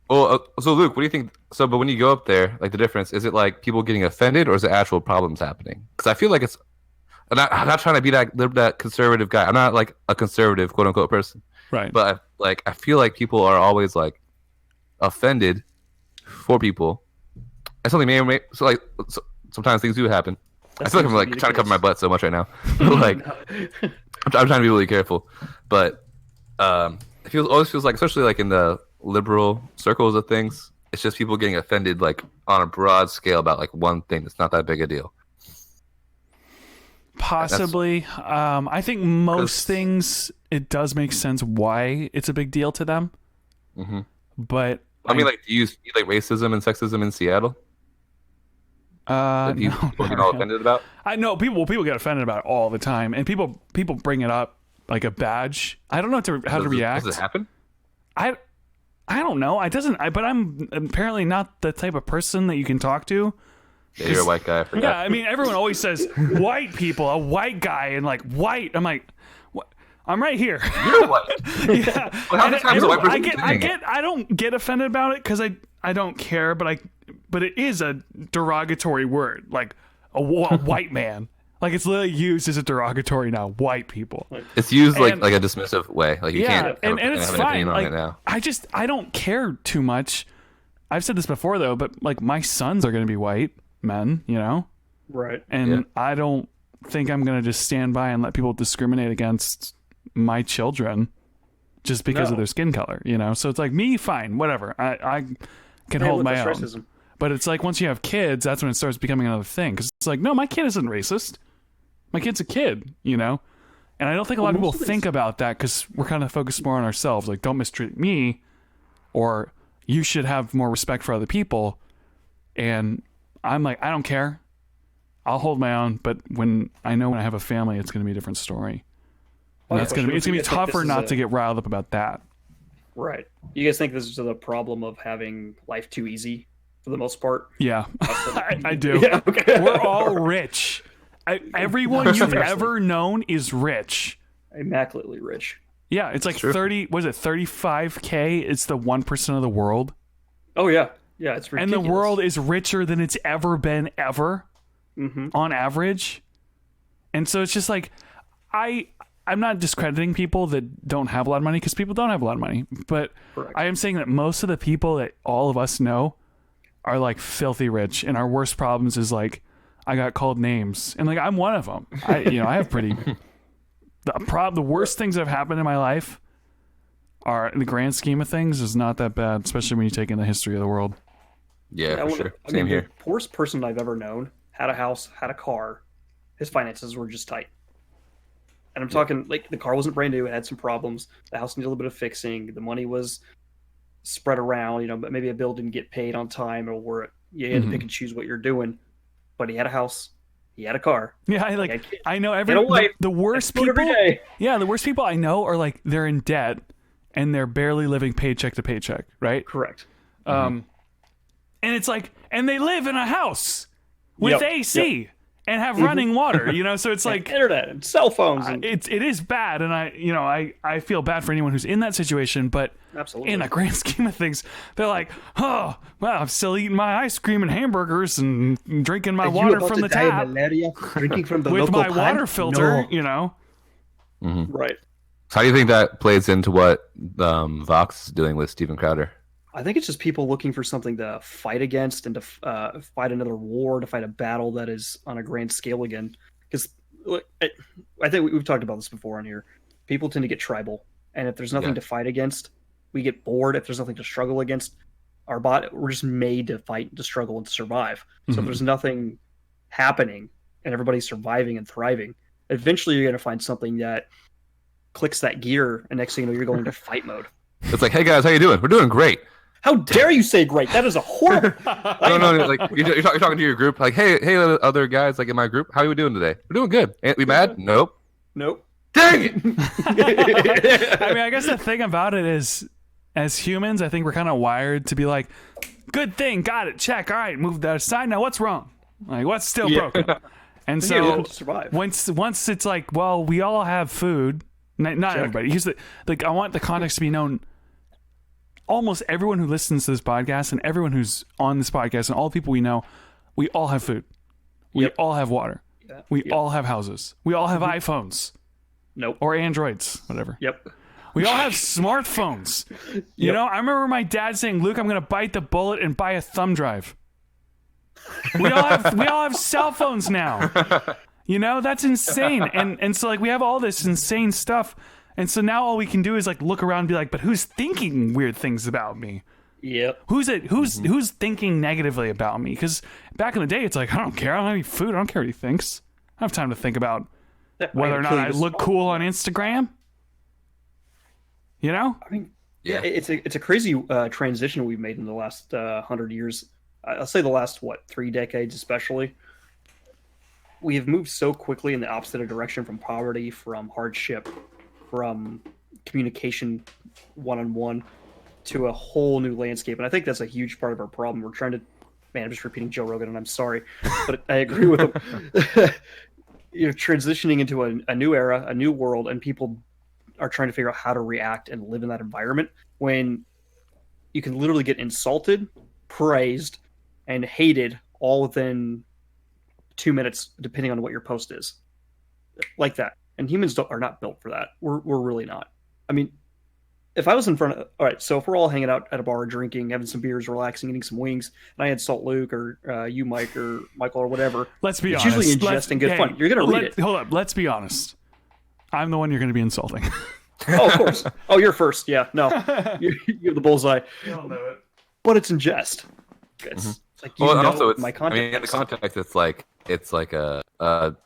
Well, so Luke, what do you think? So, but when you go up there, like the difference, is it like people getting offended or is it actual problems happening? Because I feel like it's, I'm not trying to be that conservative guy. I'm not like a conservative quote unquote person, right? But I feel like people are always like offended for people, and something so sometimes things do happen. I feel like I'm like trying to cover my butt so much right now. Like I'm trying to be really careful, but it always feels like, especially like in the liberal circles of things, it's just people getting offended like on a broad scale about like one thing that's not that big a deal. Possibly. I think most things, it does make sense why it's a big deal to them. Mm-hmm. But I mean, like, do you see like racism and sexism in Seattle? That people get all offended about? I know people get offended about it all the time, and people bring it up like a badge. I don't know how to react. Does it happen? I don't know. But I'm apparently not the type of person that you can talk to. Yeah, you're a white guy. I forgot. Yeah, I mean, everyone always says white people, a white guy, and like white. I'm like, what? I'm right here. You're white. Yeah. Well, how many times a white person I don't get offended about it because I don't care, but it is a derogatory word, like a white man. Like it's literally used as a derogatory now. White people. It's used like a dismissive way. Like you can't. And it's have an fine. opinion on Like, it now. I don't care too much. I've said this before though, but like my sons are going to be white men, you know? Right. And I don't think I'm going to just stand by and let people discriminate against my children just because of their skin color, you know? So it's like, me, fine, whatever. I can hold my own. Racism. But it's like once you have kids, that's when it starts becoming another thing. Because it's like, no, my kid isn't racist. My kid's a kid, you know? And I don't think a lot of people think about that because we're kind of focused more on ourselves. Like, don't mistreat me, or you should have more respect for other people. And I'm like, I don't care. I'll hold my own, but when I have a family, it's going to be a different story. And it's going to be tougher not to get riled up about that. Right. You guys think this is the problem of having life too easy for the most part? Yeah, I do. Yeah, okay. We're all rich. Everyone you've ever known is rich. Immaculately rich. Yeah, it's like 35K? It's the 1% of the world. Oh, yeah. Yeah, it's ridiculous. And the world is richer than it's ever been ever, on average. And so it's just like, I'm not discrediting people that don't have a lot of money, because people don't have a lot of money. But correct. I am saying that most of the people that all of us know are like filthy rich. And our worst problems is like, I got called names. And like, I'm one of them. I have pretty... The worst things that have happened in my life are, in the grand scheme of things, is not that bad, especially when you take in the history of the world. Yeah, for sure. Same here. The poorest person I've ever known had a house, had a car. His finances were just tight. And I'm talking, like, the car wasn't brand new. It had some problems. The house needed a little bit of fixing. The money was spread around, but maybe a bill didn't get paid on time, or you had to pick and choose what you're doing. But he had a house. He had a car. Yeah, I know the worst people. Yeah, the worst people I know are like, they're in debt and they're barely living paycheck to paycheck, right? Correct. And it's like, and they live in a house with AC. Yep. and have running water. So it's like internet and cell phones. And... it is bad, and I feel bad for anyone who's in that situation, but Absolutely. in the grand scheme of things, they're like, oh, well, I'm still eating my ice cream and hamburgers and drinking my water from the tap drinking from the with local my water filter, Right. So how do you think that plays into what Vox is doing with Steven Crowder? I think it's just people looking for something to fight against and to fight another war, to fight a battle that is on a grand scale again. Because I think we've talked about this before on here. People tend to get tribal, and if there's nothing to fight against, we get bored. If there's nothing to struggle against, we're just made to fight, to struggle, and to survive. So if there's nothing happening and everybody's surviving and thriving, eventually you're going to find something that clicks that gear, and next thing you know, you're going to fight mode. It's like, hey guys, how you doing? We're doing great. How dare you say great? That is a horrible. No, like you're talking to your group, like, hey, other guys, like in my group, how are we doing today? We're doing good. Ain't we mad? Nope. Dang it! I guess the thing about it is, as humans, I think we're kind of wired to be like, good thing, got it, check, all right, move that aside. Now what's wrong? Like, what's still broken? And so once it's like, well, we all have food. Not everybody. Here's I want the context to be known. Almost everyone who listens to this podcast and everyone who's on this podcast and all the people we know, we all have food. We all have water. We all have houses. We all have iPhones. Nope. Or Androids, whatever. Yep. We all have smartphones. You know, I remember my dad saying, Luke, I'm going to bite the bullet and buy a thumb drive. We all have cell phones now. That's insane. And so like we have all this insane stuff. And so now all we can do is like look around and be like, but who's thinking weird things about me? Yep. Who's thinking negatively about me? Because back in the day, it's like, I don't care. I don't have any food. I don't care what he thinks. I don't have time to think about whether or not I look cool on Instagram. I mean, it's a crazy transition we've made in the last 100 years. I'll say the last 3 decades, especially. We have moved so quickly in the opposite direction from poverty, from hardship, from communication one-on-one to a whole new landscape. And I think that's a huge part of our problem. We're trying to, I'm just repeating Joe Rogan and I'm sorry, but I agree with him. You're transitioning into a new era, a new world, and people are trying to figure out how to react and live in that environment when you can literally get insulted, praised, and hated all within 2 minutes, depending on what your post is. Like that. And humans are not built for that. We're really not. I mean, if I was in front of... All right, so if we're all hanging out at a bar, drinking, having some beers, relaxing, eating some wings, and I had Salt Luke or you, Mike, or Michael, or whatever... Let's be honest. It's usually in jest and good fun. You're going to read it. Hold up. Let's be honest. I'm the one you're going to be insulting. Oh, of course. Oh, you're first. Yeah, no. You have the bullseye. You all know it. But it's in jest. It's like, and also it's, my context. I mean, in the context, it's like a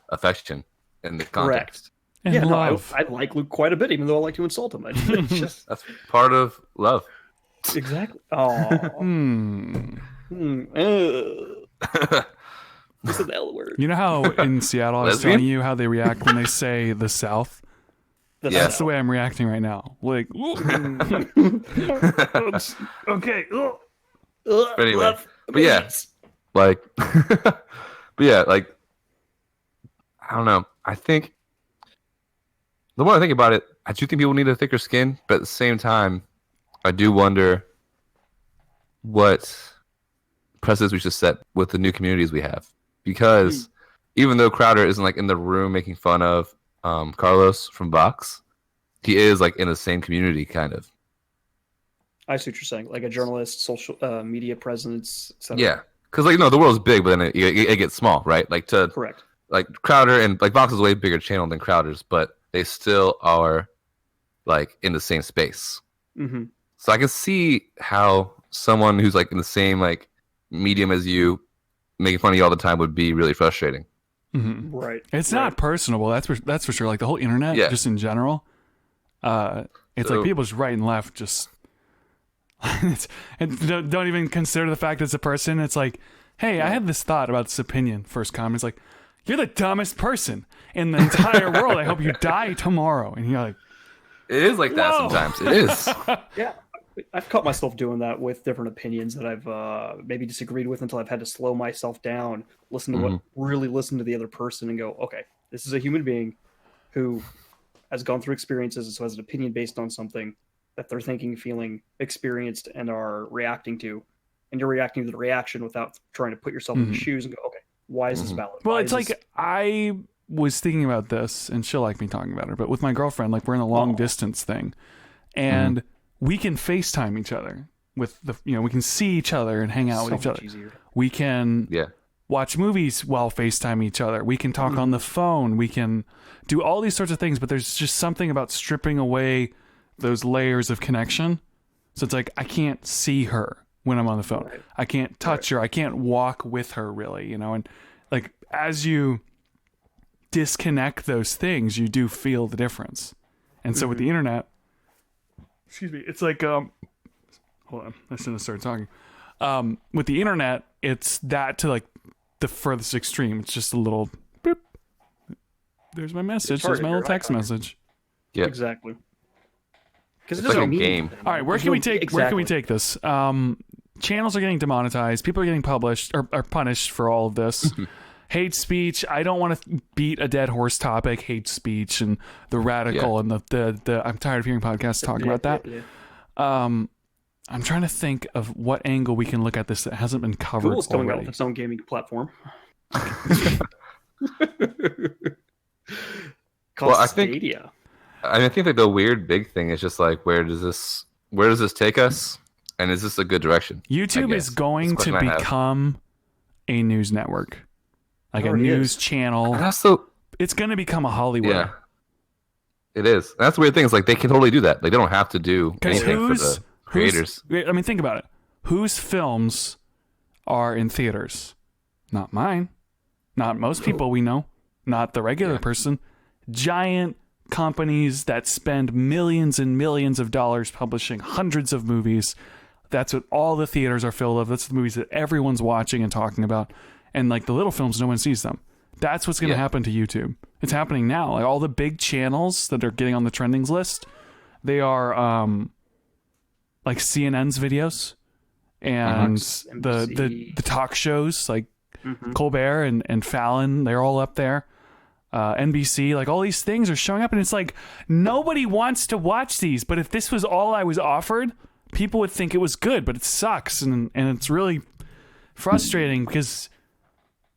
affection in the context. Correct. And yeah, love. no, I like Luke quite a bit, even though I like to insult him. It's just That's part of love. exactly. Oh, What's the L word? You know how in Seattle I was Lesbian? telling you how they react when they say the South? That's the way I'm reacting right now. Like, okay. But anyway, but yeah, like, but yeah, like, I don't know. I think the more I think about it, I do think people need a thicker skin, but at the same time, I do wonder what precedents we should set with the new communities we have. Because even though Crowder isn't like in the room making fun of Carlos from Vox, he is like in the same community, kind of. I see what you're saying, like a journalist, social media presence, etc. Yeah, because like the world's big, but then it gets small, right? Like Correct. Like Crowder and like Vox is a way bigger channel than Crowder's, but they still are like in the same space. Mm-hmm. So I can see how someone who's like in the same like medium as you making fun of you all the time would be really frustrating. Mm-hmm. Right. It's not personable. That's for sure. Like the whole internet, just in general. It's like people just right and left, just and don't even consider the fact that it's a person. It's like, hey, I had this thought about this opinion. First comment is like, you're the dumbest person in the entire world. I hope you die tomorrow. And you're like, it is like that sometimes. It is. Yeah. I've caught myself doing that with different opinions that I've maybe disagreed with until I've had to slow myself down, listen to the other person, and go, okay, this is a human being who has gone through experiences, and so has an opinion based on something that they're thinking, feeling, experienced, and are reacting to, and you're reacting to the reaction without trying to put yourself in the shoes and go, okay, why is this valid? Well, Why it's is like I was thinking about this, and she'll like me talking about her, but with my girlfriend, like we're in a long distance thing, and we can FaceTime each other with we can see each other and hang out with each other. Easier. We can watch movies while FaceTime each other. We can talk on the phone. We can do all these sorts of things, but there's just something about stripping away those layers of connection. So it's like I can't see her when I'm on the phone. Right. I can't touch her. I can't walk with her really, and like as you disconnect those things, you do feel the difference. And so with the internet, excuse me, it's like hold on, I shouldn't have started talking. With the internet, it's that to like the furthest extreme. It's just a little boop. There's my message. There's my little text message. Yeah, Exactly. Because it's like a game. All right, where can we take this? Channels are getting demonetized. People are getting published or are punished for all of this. Hate speech. I don't want to beat a dead horse topic. Hate speech and the radical and the. I'm tired of hearing podcasts talk about that. I'm trying to think of what angle we can look at this that hasn't been covered Google's coming out already. with its own gaming platform. Called I think Stadia. I think like the weird big thing is just like where does this take us, and is this a good direction? YouTube is going to become a news network, like a news channel. It's going to become a Hollywood. Yeah, it is. And that's the weird thing. Is like they can totally do that. Like they don't have to do anything for the creators. I mean, think about it. Whose films are in theaters? Not mine. Not most people we know. Not the regular person. Giant companies that spend millions and millions of dollars publishing hundreds of movies. That's what all the theaters are filled of. That's the movies that everyone's watching and talking about. And like the little films, no one sees them. That's what's going to happen to YouTube. It's happening now. Like all the big channels that are getting on the trendings list, they are like CNN's videos and the talk shows like Colbert and Fallon. They're all up there. NBC, like all these things are showing up, and it's like nobody wants to watch these. But if this was all I was offered, people would think it was good. But it sucks, and it's really frustrating because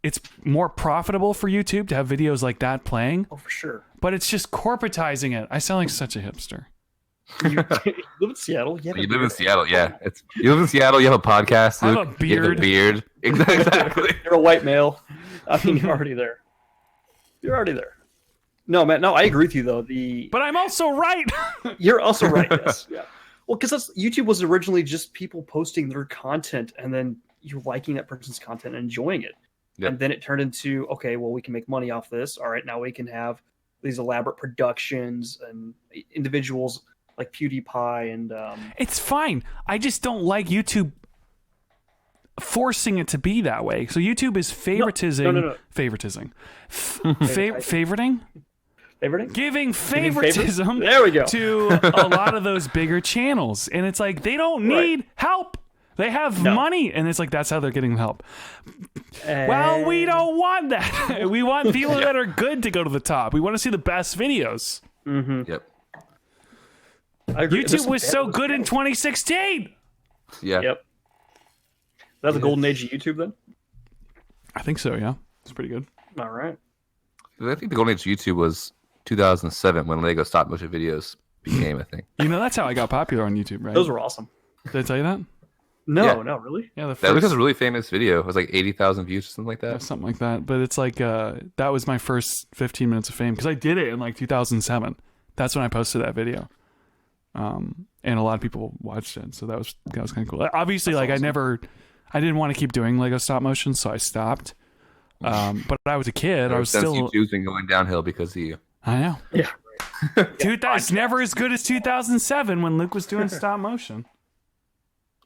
it's more profitable for YouTube to have videos like that playing. Oh, for sure. But it's just corporatizing it. I sound like such a hipster. You live in Seattle. You live in Seattle, yeah. You live in Seattle. You have a podcast. I Luke. have a You have beard. a beard. Exactly. You're a white male. I mean, you're already there. You're already there. No, man. No, I agree with you though. But I'm also right. You're also right. Yes. Yeah. Well, because YouTube was originally just people posting their content, and then you liking that person's content and enjoying it, and then it turned into okay, well, we can make money off this. All right, now we can have these elaborate productions and individuals like PewDiePie and. It's fine. I just don't like YouTube forcing it to be that way. So YouTube is favoriting, giving favoritism there we go. to a lot of those bigger channels, and it's like they don't need help. They have money, and it's like that's how they're getting help. Well, we don't want that. We want people that are good to go to the top. We want to see the best videos. Yep. YouTube was so good in 2016. Yeah. Yep. That's the golden age of YouTube, then? I think so, yeah. It's pretty good. All right. I think the golden age of YouTube was 2007 when Lego stop motion videos became a thing. That's how I got popular on YouTube, right? Those were awesome. Did I tell you that? No, no, really? Yeah, That was a really famous video. It was like 80,000 views or something like that. Something like that. But it's like, that was my first 15 minutes of fame because I did it in like 2007. That's when I posted that video. And a lot of people watched it. So that was kind of cool. Obviously, that's awesome. I didn't want to keep doing Lego stop motion, so I stopped. But I was a kid. I was still. YouTube's been going downhill because of you. I know. Yeah. Dude, that's never as good as 2007 when Luke was doing stop motion.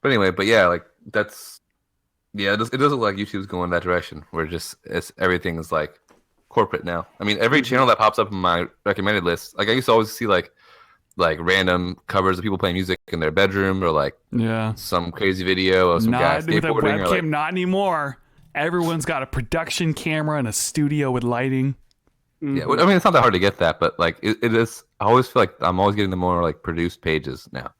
But anyway, like that's it doesn't look like YouTube's going that direction. Where everything is like corporate now. I mean, every channel that pops up in my recommended list, like I used to always see like like random covers of people playing music in their bedroom, or like Yeah. some crazy video of some guy Not with a skateboarding, webcam, or like, not anymore. Everyone's got a production camera and a studio with lighting. yeah. I mean, it's not that hard to get that, but like it is. I always feel like I'm always getting the more like produced pages now.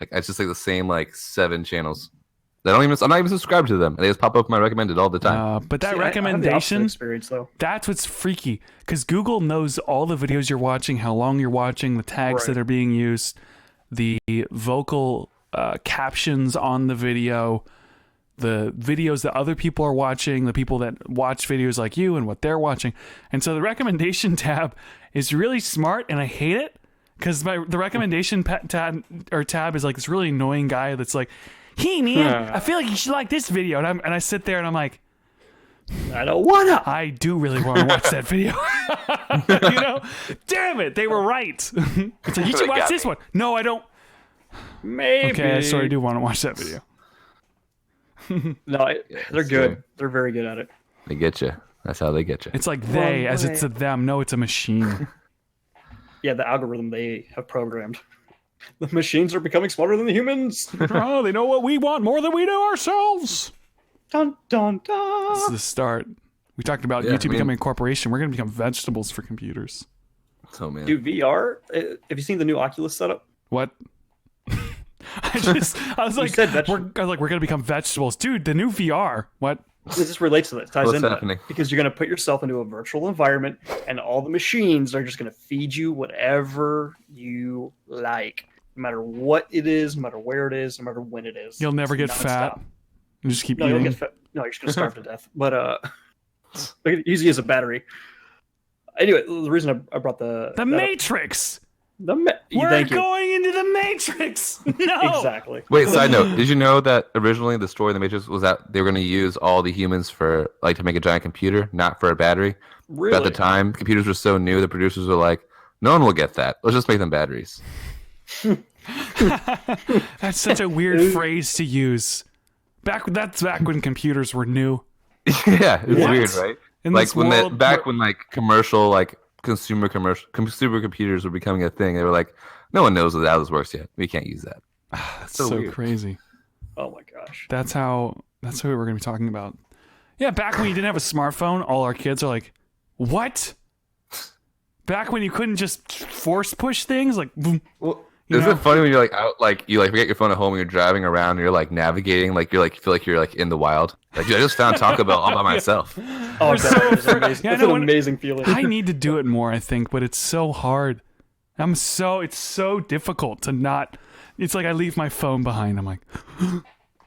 Like it's just like the same like 7 channels. I'm not even subscribed to them. They just pop up my recommended all the time. But that See, I have the opposite recommendation, experience though. that's what's freaky. Because Google knows all the videos you're watching, how long you're watching, the tags Right. that are being used, the vocal captions on the video, the videos that other people are watching, the people that watch videos like you and what they're watching. And so the recommendation tab is really smart, and I hate it because the recommendation tab is like this really annoying guy that's like, hey man, I feel like you should like this video, and I sit there and I'm like, I don't wanna. I do really want to watch that video. You know, damn it, they were right. It's like, you should They watch got this me. one. No, I don't. Maybe. Okay, I sort of do want to watch that video. No, they're it's good. true. They're very good at it. They get you. That's how they get you. It's like they, as way. it's a them. No, it's a machine. Yeah, the algorithm they have programmed. The machines are becoming smarter than the humans. Oh, they know what we want more than we do ourselves. Dun dun This is dun. the start. We talked about Yeah, YouTube I mean- becoming a corporation. We're going to become vegetables for computers. So man, Dude, VR. Have you seen the new Oculus setup? What? I was like, said we're going to become vegetables. Dude, the new VR. What? This relates to that. It ties What's into happening? that. Because you're going to put yourself into a virtual environment, and all the machines are just going to feed you whatever you like, no matter what it is, no matter where it is, no matter when it is. You'll never get It's fat. nonstop. You just keep No, you'll eating. get fat. No, you're just going to starve to death. But look at easy as a battery. Anyway, the reason I brought The Matrix. We're We're going into the Matrix. No. Exactly. wait. Side note: did you know that originally the story of the Matrix was that they were going to use all the humans for like to make a giant computer, not for a battery? Really? But at the time, computers were so new, the producers were like, "No one will get that. Let's just make them batteries." That's such a weird phrase to use. That's back when computers were new. Yeah, it's What? weird, right? In Like this when world when like commercial like consumer computers were becoming a thing, they were like, no one knows how this works yet. We can't use that. That's so so weird. crazy. Oh my gosh. That's what we're going to be talking about. Yeah, back when you didn't have a smartphone, all our kids are like, what? Back when you couldn't just force push things, like, boom. Well, You is know? it funny when you're like out, like you like forget your phone at home and you're driving around and you're like navigating, like you're like feel like you're like in the wild. Like, dude, I just found Taco Bell all by myself. Oh, We're God, so it's afraid- amazing. Yeah, I It's know an when- amazing feeling. I need to do it more, I think, but it's so hard. It's so difficult to not. It's like I leave my phone behind. I'm like,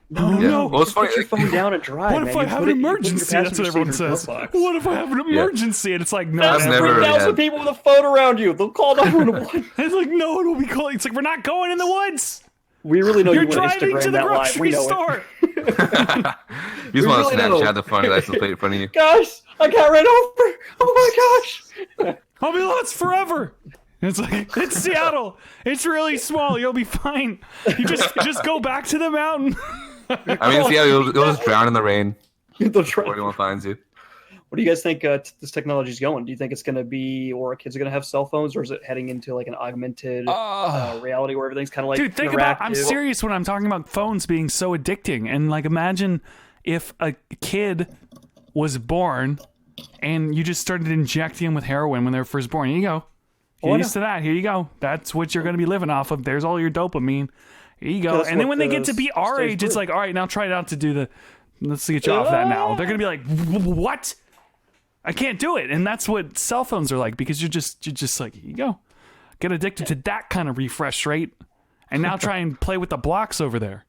No, Yeah. no. Well, it's Just put funny, your phone down and drive. what man. if I You have put an it- you put it in your emergency? That's what passenger everyone seat or says. glove box. What if I have an emergency? And it's like, no, I've never really 3,000 had- people with a phone around you. They'll call 911. It's like, no one will be calling. It's like, we're not going in the woods. We really know You're you want to driving Instagram to the that live. We grocery know store. You just want really to know. Snapchat the funny license plate in front of you. it. Gosh, I got ran over. Oh my gosh. I'll be lost forever. It's like, it's Seattle. It's really small. You'll be fine. You just go back to the mountain. I mean, yeah, you'll just drown in the rain They'll before try. anyone finds you. What do you guys think this technology is going? Do you think it's going to be, or kids are going to have cell phones, or is it heading into like an augmented reality where everything's kind of like Dude, think about. I'm interactive? serious when I'm talking about phones being so addicting. And like, imagine if a kid was born and you just started injecting them with heroin when they were first born. Here you go. Get Oh, I used to that. Here you go. That's what you're going to be living off of. There's all your dopamine. Here you go. That's And then what when they get to be our stage age, it's three. like, all right, now try it out to do the. Let's get you off that now. They're going to be like, what? I can't do it. And that's what cell phones are like, because you're just like, here you go. Get addicted to that kind of refresh rate. And now try and play with the blocks over there.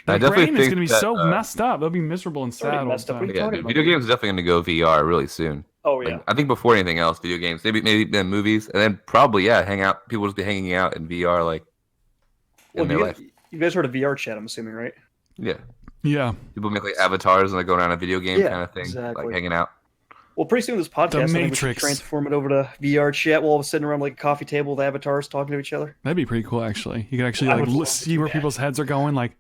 I The definitely brain is think going to be that, so messed up. They'll be miserable and sad already all the messed up. time. What are you Yeah, talking dude, about? video games are definitely going to go VR really soon. Oh yeah. Like, I think before anything else, video games, maybe then movies, and then probably hang out. People will just be hanging out in VR like Well, in their life. you guys heard of VR chat? I'm assuming, right? Yeah, Yeah. people make like avatars and like go around a video game Yeah, kind of thing, exactly. like hanging out. Well, pretty soon this podcast, I think we should Matrix. transform it over to VR chat while we're sitting around like a coffee table with avatars talking to each other. That'd be pretty cool, actually. You could actually I like would love to see do where that. people's heads are going. Like,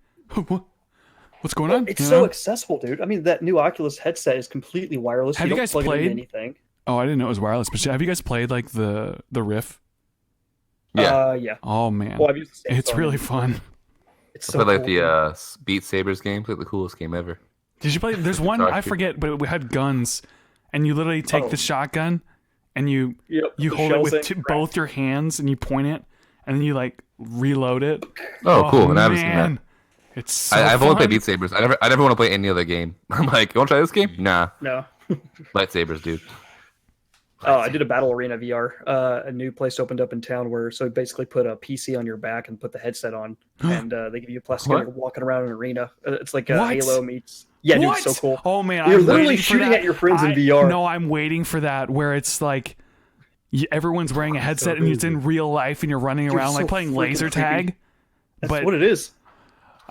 what's going on? It's You so know? accessible, dude. I mean, that new Oculus headset is completely wireless. Have you don't guys plug it into played? anything? Oh, I didn't know it was wireless. But have you guys played like the Rift? Yeah. Yeah. Oh man, Well, I've used the same it's phone. really fun. It's I so played like cool. the Beat Sabers game. It's like the coolest game ever. Did you play? There's one Sorry. I forget, but we had guns, and you literally take Oh. the shotgun, and you Yep, you the hold it shells with in, both your hands, and you point it, and then you like reload it. Oh, cool. And I haven't seen that. man, it's so I've only fun. played Beat Sabers. I never want to play any other game. I'm like, you want to try this game? Nah. No. Lightsabers, dude. Oh, I did a Battle Arena VR. A new place opened up in town where so basically put a PC on your back and put the headset on, and they give you a plastic gun. What? You're walking around an arena. It's like What? Halo meets. Yeah, dude, What? it's so cool. Oh man, You're I'm literally waiting for shooting that. at your friends in VR. No, I'm waiting for that where it's like everyone's wearing a headset and it's in real life and you're running around so like playing freaking laser creepy. tag. That's but- what it is.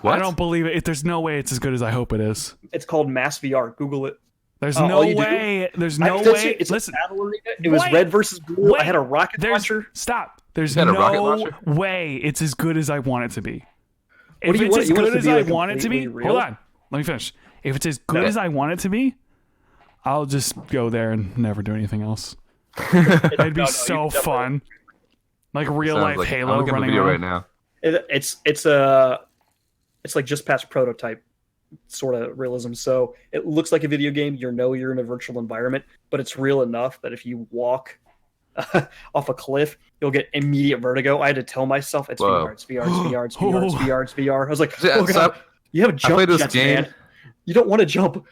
I don't believe it. There's no way it's as good as I hope it is. It's called Mass VR. Google it. There's all no you do- way. There's I no tell way. you, it's Listen, a Battle Arena. It was Wait. red versus blue. Wait. I had a rocket there's launcher. stop. There's You had a rocket no launcher? way it's as good as I want it to be. What If do you it's want- as you want it good to as be, I like, want it to be, completely hold real? on. Let me finish. If it's as good Okay. as I want it to be, I'll just go there and never do anything else. It'd be No, so you definitely- fun. Like real Sounds life like, Halo I'm looking at the running video around. right now. It's like just past prototype sort of realism. So it looks like a video game. You're in a virtual environment, but it's real enough that if you walk off a cliff, you'll get immediate vertigo. I had to tell myself it's Whoa. VR, it's VR, it's VR, it's VR, it's VR, it's VR. I was like, Yeah, oh so god, you have jump played this jets, game. man. You don't want to jump.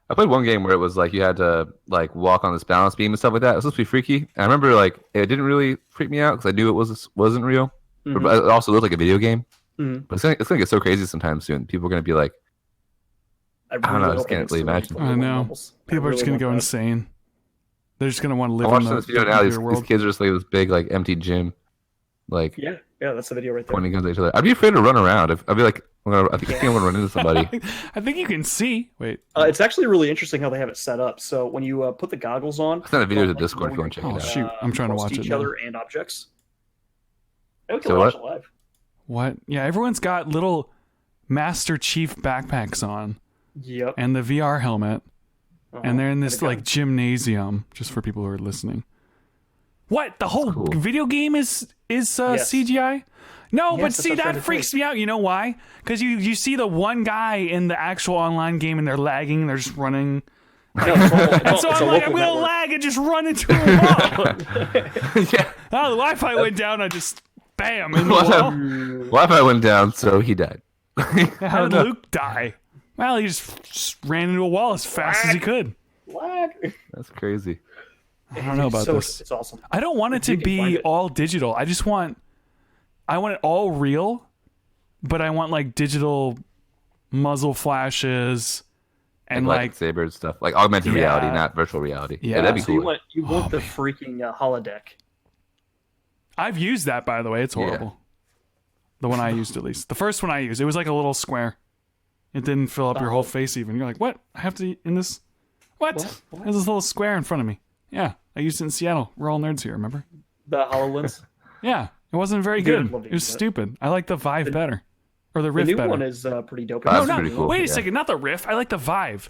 I played one game where it was like you had to like walk on this balance beam and stuff like that. It was supposed to be freaky. And I remember like it didn't really freak me out because I knew it wasn't real. Mhm. But it also looked like a video game. Mhm. But it's gonna get so crazy sometime soon. People are gonna be like, I don't know, I hope just it can't gets really to imagine. the I know. levels. I People are just really gonna go want that. insane. They're just gonna want to live I'm in watching the this video now. These computer world. kids are just like this big like empty gym, like Yeah, that's the video right there. pointing guns at each other. I'd be afraid to run around. I'd be like, I think I'm gonna run into somebody. I think you can see. Wait. It's actually really interesting how they have it set up. So when you put the goggles on, I sent a video to like, Discord if you want to check Oh, it out. shoot. I'm trying to close watch it each now. other and objects. And we can So watch what? it live. What? Yeah, everyone's got little Master Chief backpacks on Yep. and the VR helmet, and they're in this And a gun. like gymnasium. Just for people who are listening. What? The whole cool. video game is Yes. CGI? No, Yes, but that's see what I'm trying that to freaks say. me out. You know why? Because you see the one guy in the actual online game and they're lagging and they're just running. No, it's all- And it's so a I'm like, I'm local gonna network. lag and just run into a wall. Yeah, Oh, the Wi-Fi went down. I just bam in the wall. Wi-Fi went down, so he died. How did Luke die? Well, he just ran into a wall as fast as he could. Lag. That's crazy. I don't know about this. It's awesome. I don't want it to you can find be it. all digital. I want it all real, but I want like digital muzzle flashes and Like like lightsaber stuff, like augmented Yeah. reality, not virtual reality. Yeah. Yeah, that'd be So you cool. want the man. freaking holodeck. I've used that, by the way. It's horrible. The one I used, at least. The first one I used, it was like a little square. It didn't fill up your whole face even. You're like, what? I have to in this? What? What? There's this little square in front of me. Yeah, I used it in Seattle. We're all nerds here, remember? The HoloLens. Yeah, it wasn't very Dude, I'd good. love to It was use that. stupid. I like the Vive better. Or the The Rift new better. one is pretty dope. That's no, pretty cool, wait a yeah. second. Not the Rift. I like the Vive.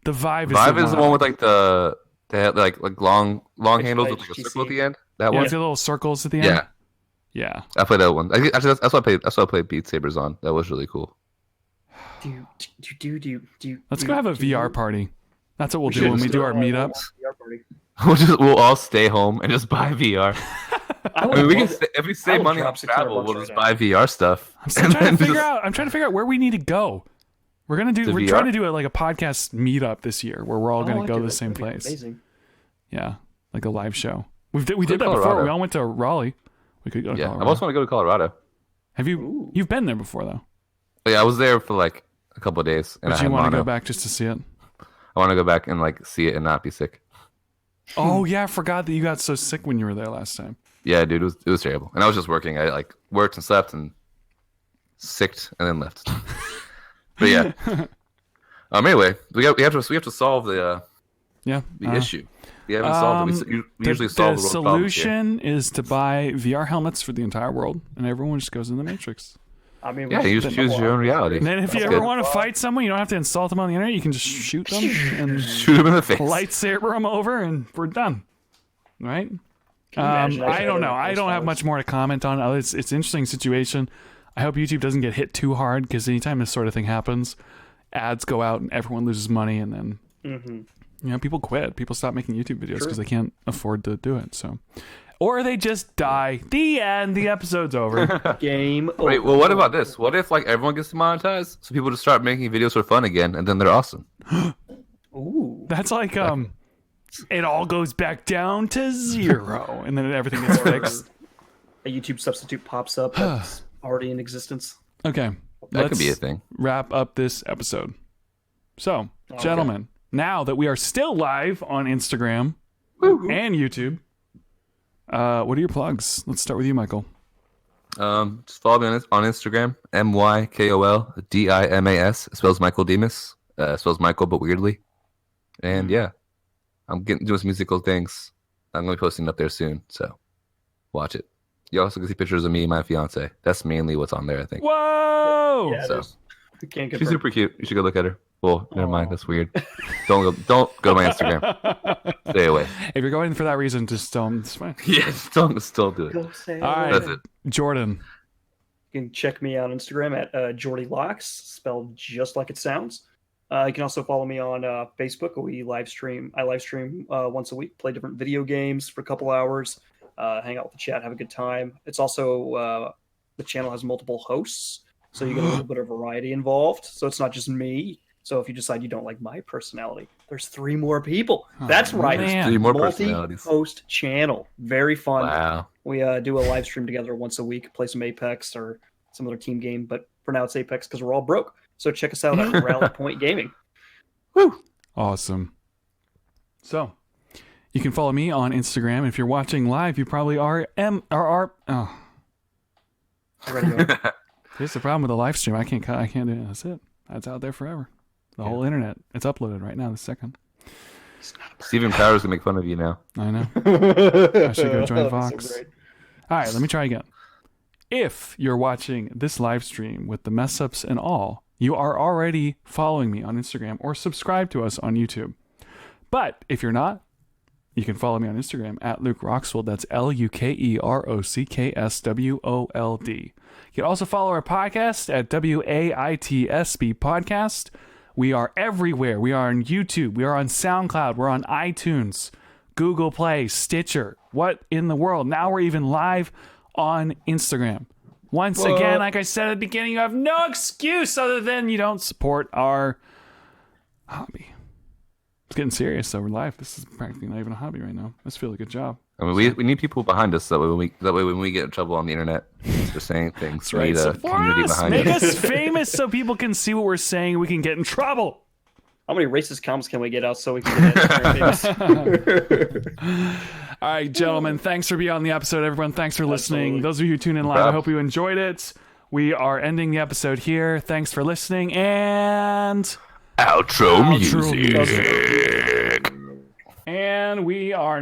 The Vive is Vive the is the one with like the they had like long It's handles by with like a HTC. circle at the end. That Yeah, one. with the little circles at the end. Yeah, Yeah. I played that one. Actually, that's what I played. That's what I played Beat Sabers on. That was really cool. Let's go have a VR party. That's what we'll do should when we just do our meetups. We'll all stay home and just buy VR. I mean, we can if we save will money drop on 600 travel, bucks we'll right just now. buy VR stuff. I'm still trying to figure out. I'm trying to figure out where we need to go. We're To we're VR? trying to do like a podcast meetup this year where we're all gonna go to the same place. Amazing. Yeah, like a live show. We did Go that to before. Colorado. We all went to Raleigh. We could go to Yeah, I Colorado. also want to go to Colorado. Have you? Ooh. You've been there before though. But yeah, I was there for like a couple of days, and But I you had want to mono. go back just to see it? I want to go back and like see it and not be sick. Oh yeah, I forgot that you got so sick when you were there last time. Yeah, dude, it was terrible. And I was just working. I like worked and slept and sicked and then left. But yeah. Anyway, we have to solve the Yeah. issue. We haven't solved it. We usually solve the world's problems here. solution is to buy VR helmets for the entire world, and everyone just goes in the Matrix. I mean, Yeah, you just choose your own reality. And then if you That's ever good. want to fight someone, you don't have to insult them on the internet. You can just shoot them and Shoot him in the face. lightsaber them over, and we're done. Right? Can you imagine? I don't know. I don't have much more to comment on. It's an interesting situation. I hope YouTube doesn't get hit too hard, because anytime this sort of thing happens, ads go out and everyone loses money, and then people quit. People stop making YouTube videos because they can't afford to do it. So, or they just die. The end. The episode's over. Game over. Wait, well, what about this? What if like everyone gets demonetized, so people just start making videos for fun again, and then they're awesome? Ooh. That's like it all goes back down to 0, and then everything gets fixed. A YouTube substitute pops up that's already in existence. Okay, That could be a thing. Wrap up this episode. So, gentlemen, now that we are still live on Instagram and YouTube, what are your plugs? Let's start with you, Michael. Just follow me on Instagram, MYKOLDIMAS. It spells Michael Demas. It spells Michael, but weirdly. And yeah, I'm doing some musical things. I'm gonna be posting up there soon, so watch it. You also can see pictures of me and my fiance. That's mainly what's on there, I think. Whoa! Yeah, So can't she's confirm. super cute. You should go look at her. Well, never mind. That's weird. Don't go to my Instagram. Stay away. If you're going for that reason, just it's fine. Yes, don't still do it. Go say All right. That's it. Jordan. You can check me out on Instagram at Jordy Locks, spelled just like it sounds. You can also follow me on Facebook. I live stream once a week, play different video games for a couple hours, hang out with the chat, have a good time. It's also the channel has multiple hosts, so you get a little bit of variety involved. So it's not just me. So if you decide you don't like my personality, there's 3 more people. That's right. man. 3 more personalities. Multi-host channel. Very fun. Wow. We do a live stream together once a week, play some Apex or some other team game, but for now it's Apex because we're all broke. So check us out at Rally Point Gaming. Awesome. So, you can follow me on Instagram. If you're watching live, you probably are oh. Here's the problem with the live stream. I can't do it. That's it. That's out there forever. The whole internet. It's uploaded right now this second. Stephen Powers gonna make fun of you now. I know. I should go join That'd be Vox. so great. All right, let me try again. If you're watching this live stream with the mess ups and all, you are already following me on Instagram or subscribe to us on YouTube. But if you're not, you can follow me on Instagram at Luke Roxwold. That's LukeRockswold. You can also follow our podcast at WAITSB Podcast. We are everywhere. We are on YouTube. We are on SoundCloud. We're on iTunes, Google Play, Stitcher. What in the world? Now we're even live on Instagram. Once again, like I said at the beginning, you have no excuse other than you don't support our hobby. It's getting serious, though. We're live. This is practically not even a hobby right now. Let's feel a good job. I mean, we need people behind us that way when we get in trouble on the internet for saying things, we need a Support community us. behind Make us. us famous so people can see what we're saying. We can get in trouble. How many racist comments can we get out so we can get that? All right, gentlemen, thanks for being on the episode, everyone. Thanks for listening. Absolutely. Those of you who tune in live, I problem. hope you enjoyed it. We are ending the episode here. Thanks for listening, and Outro Outro music. and we are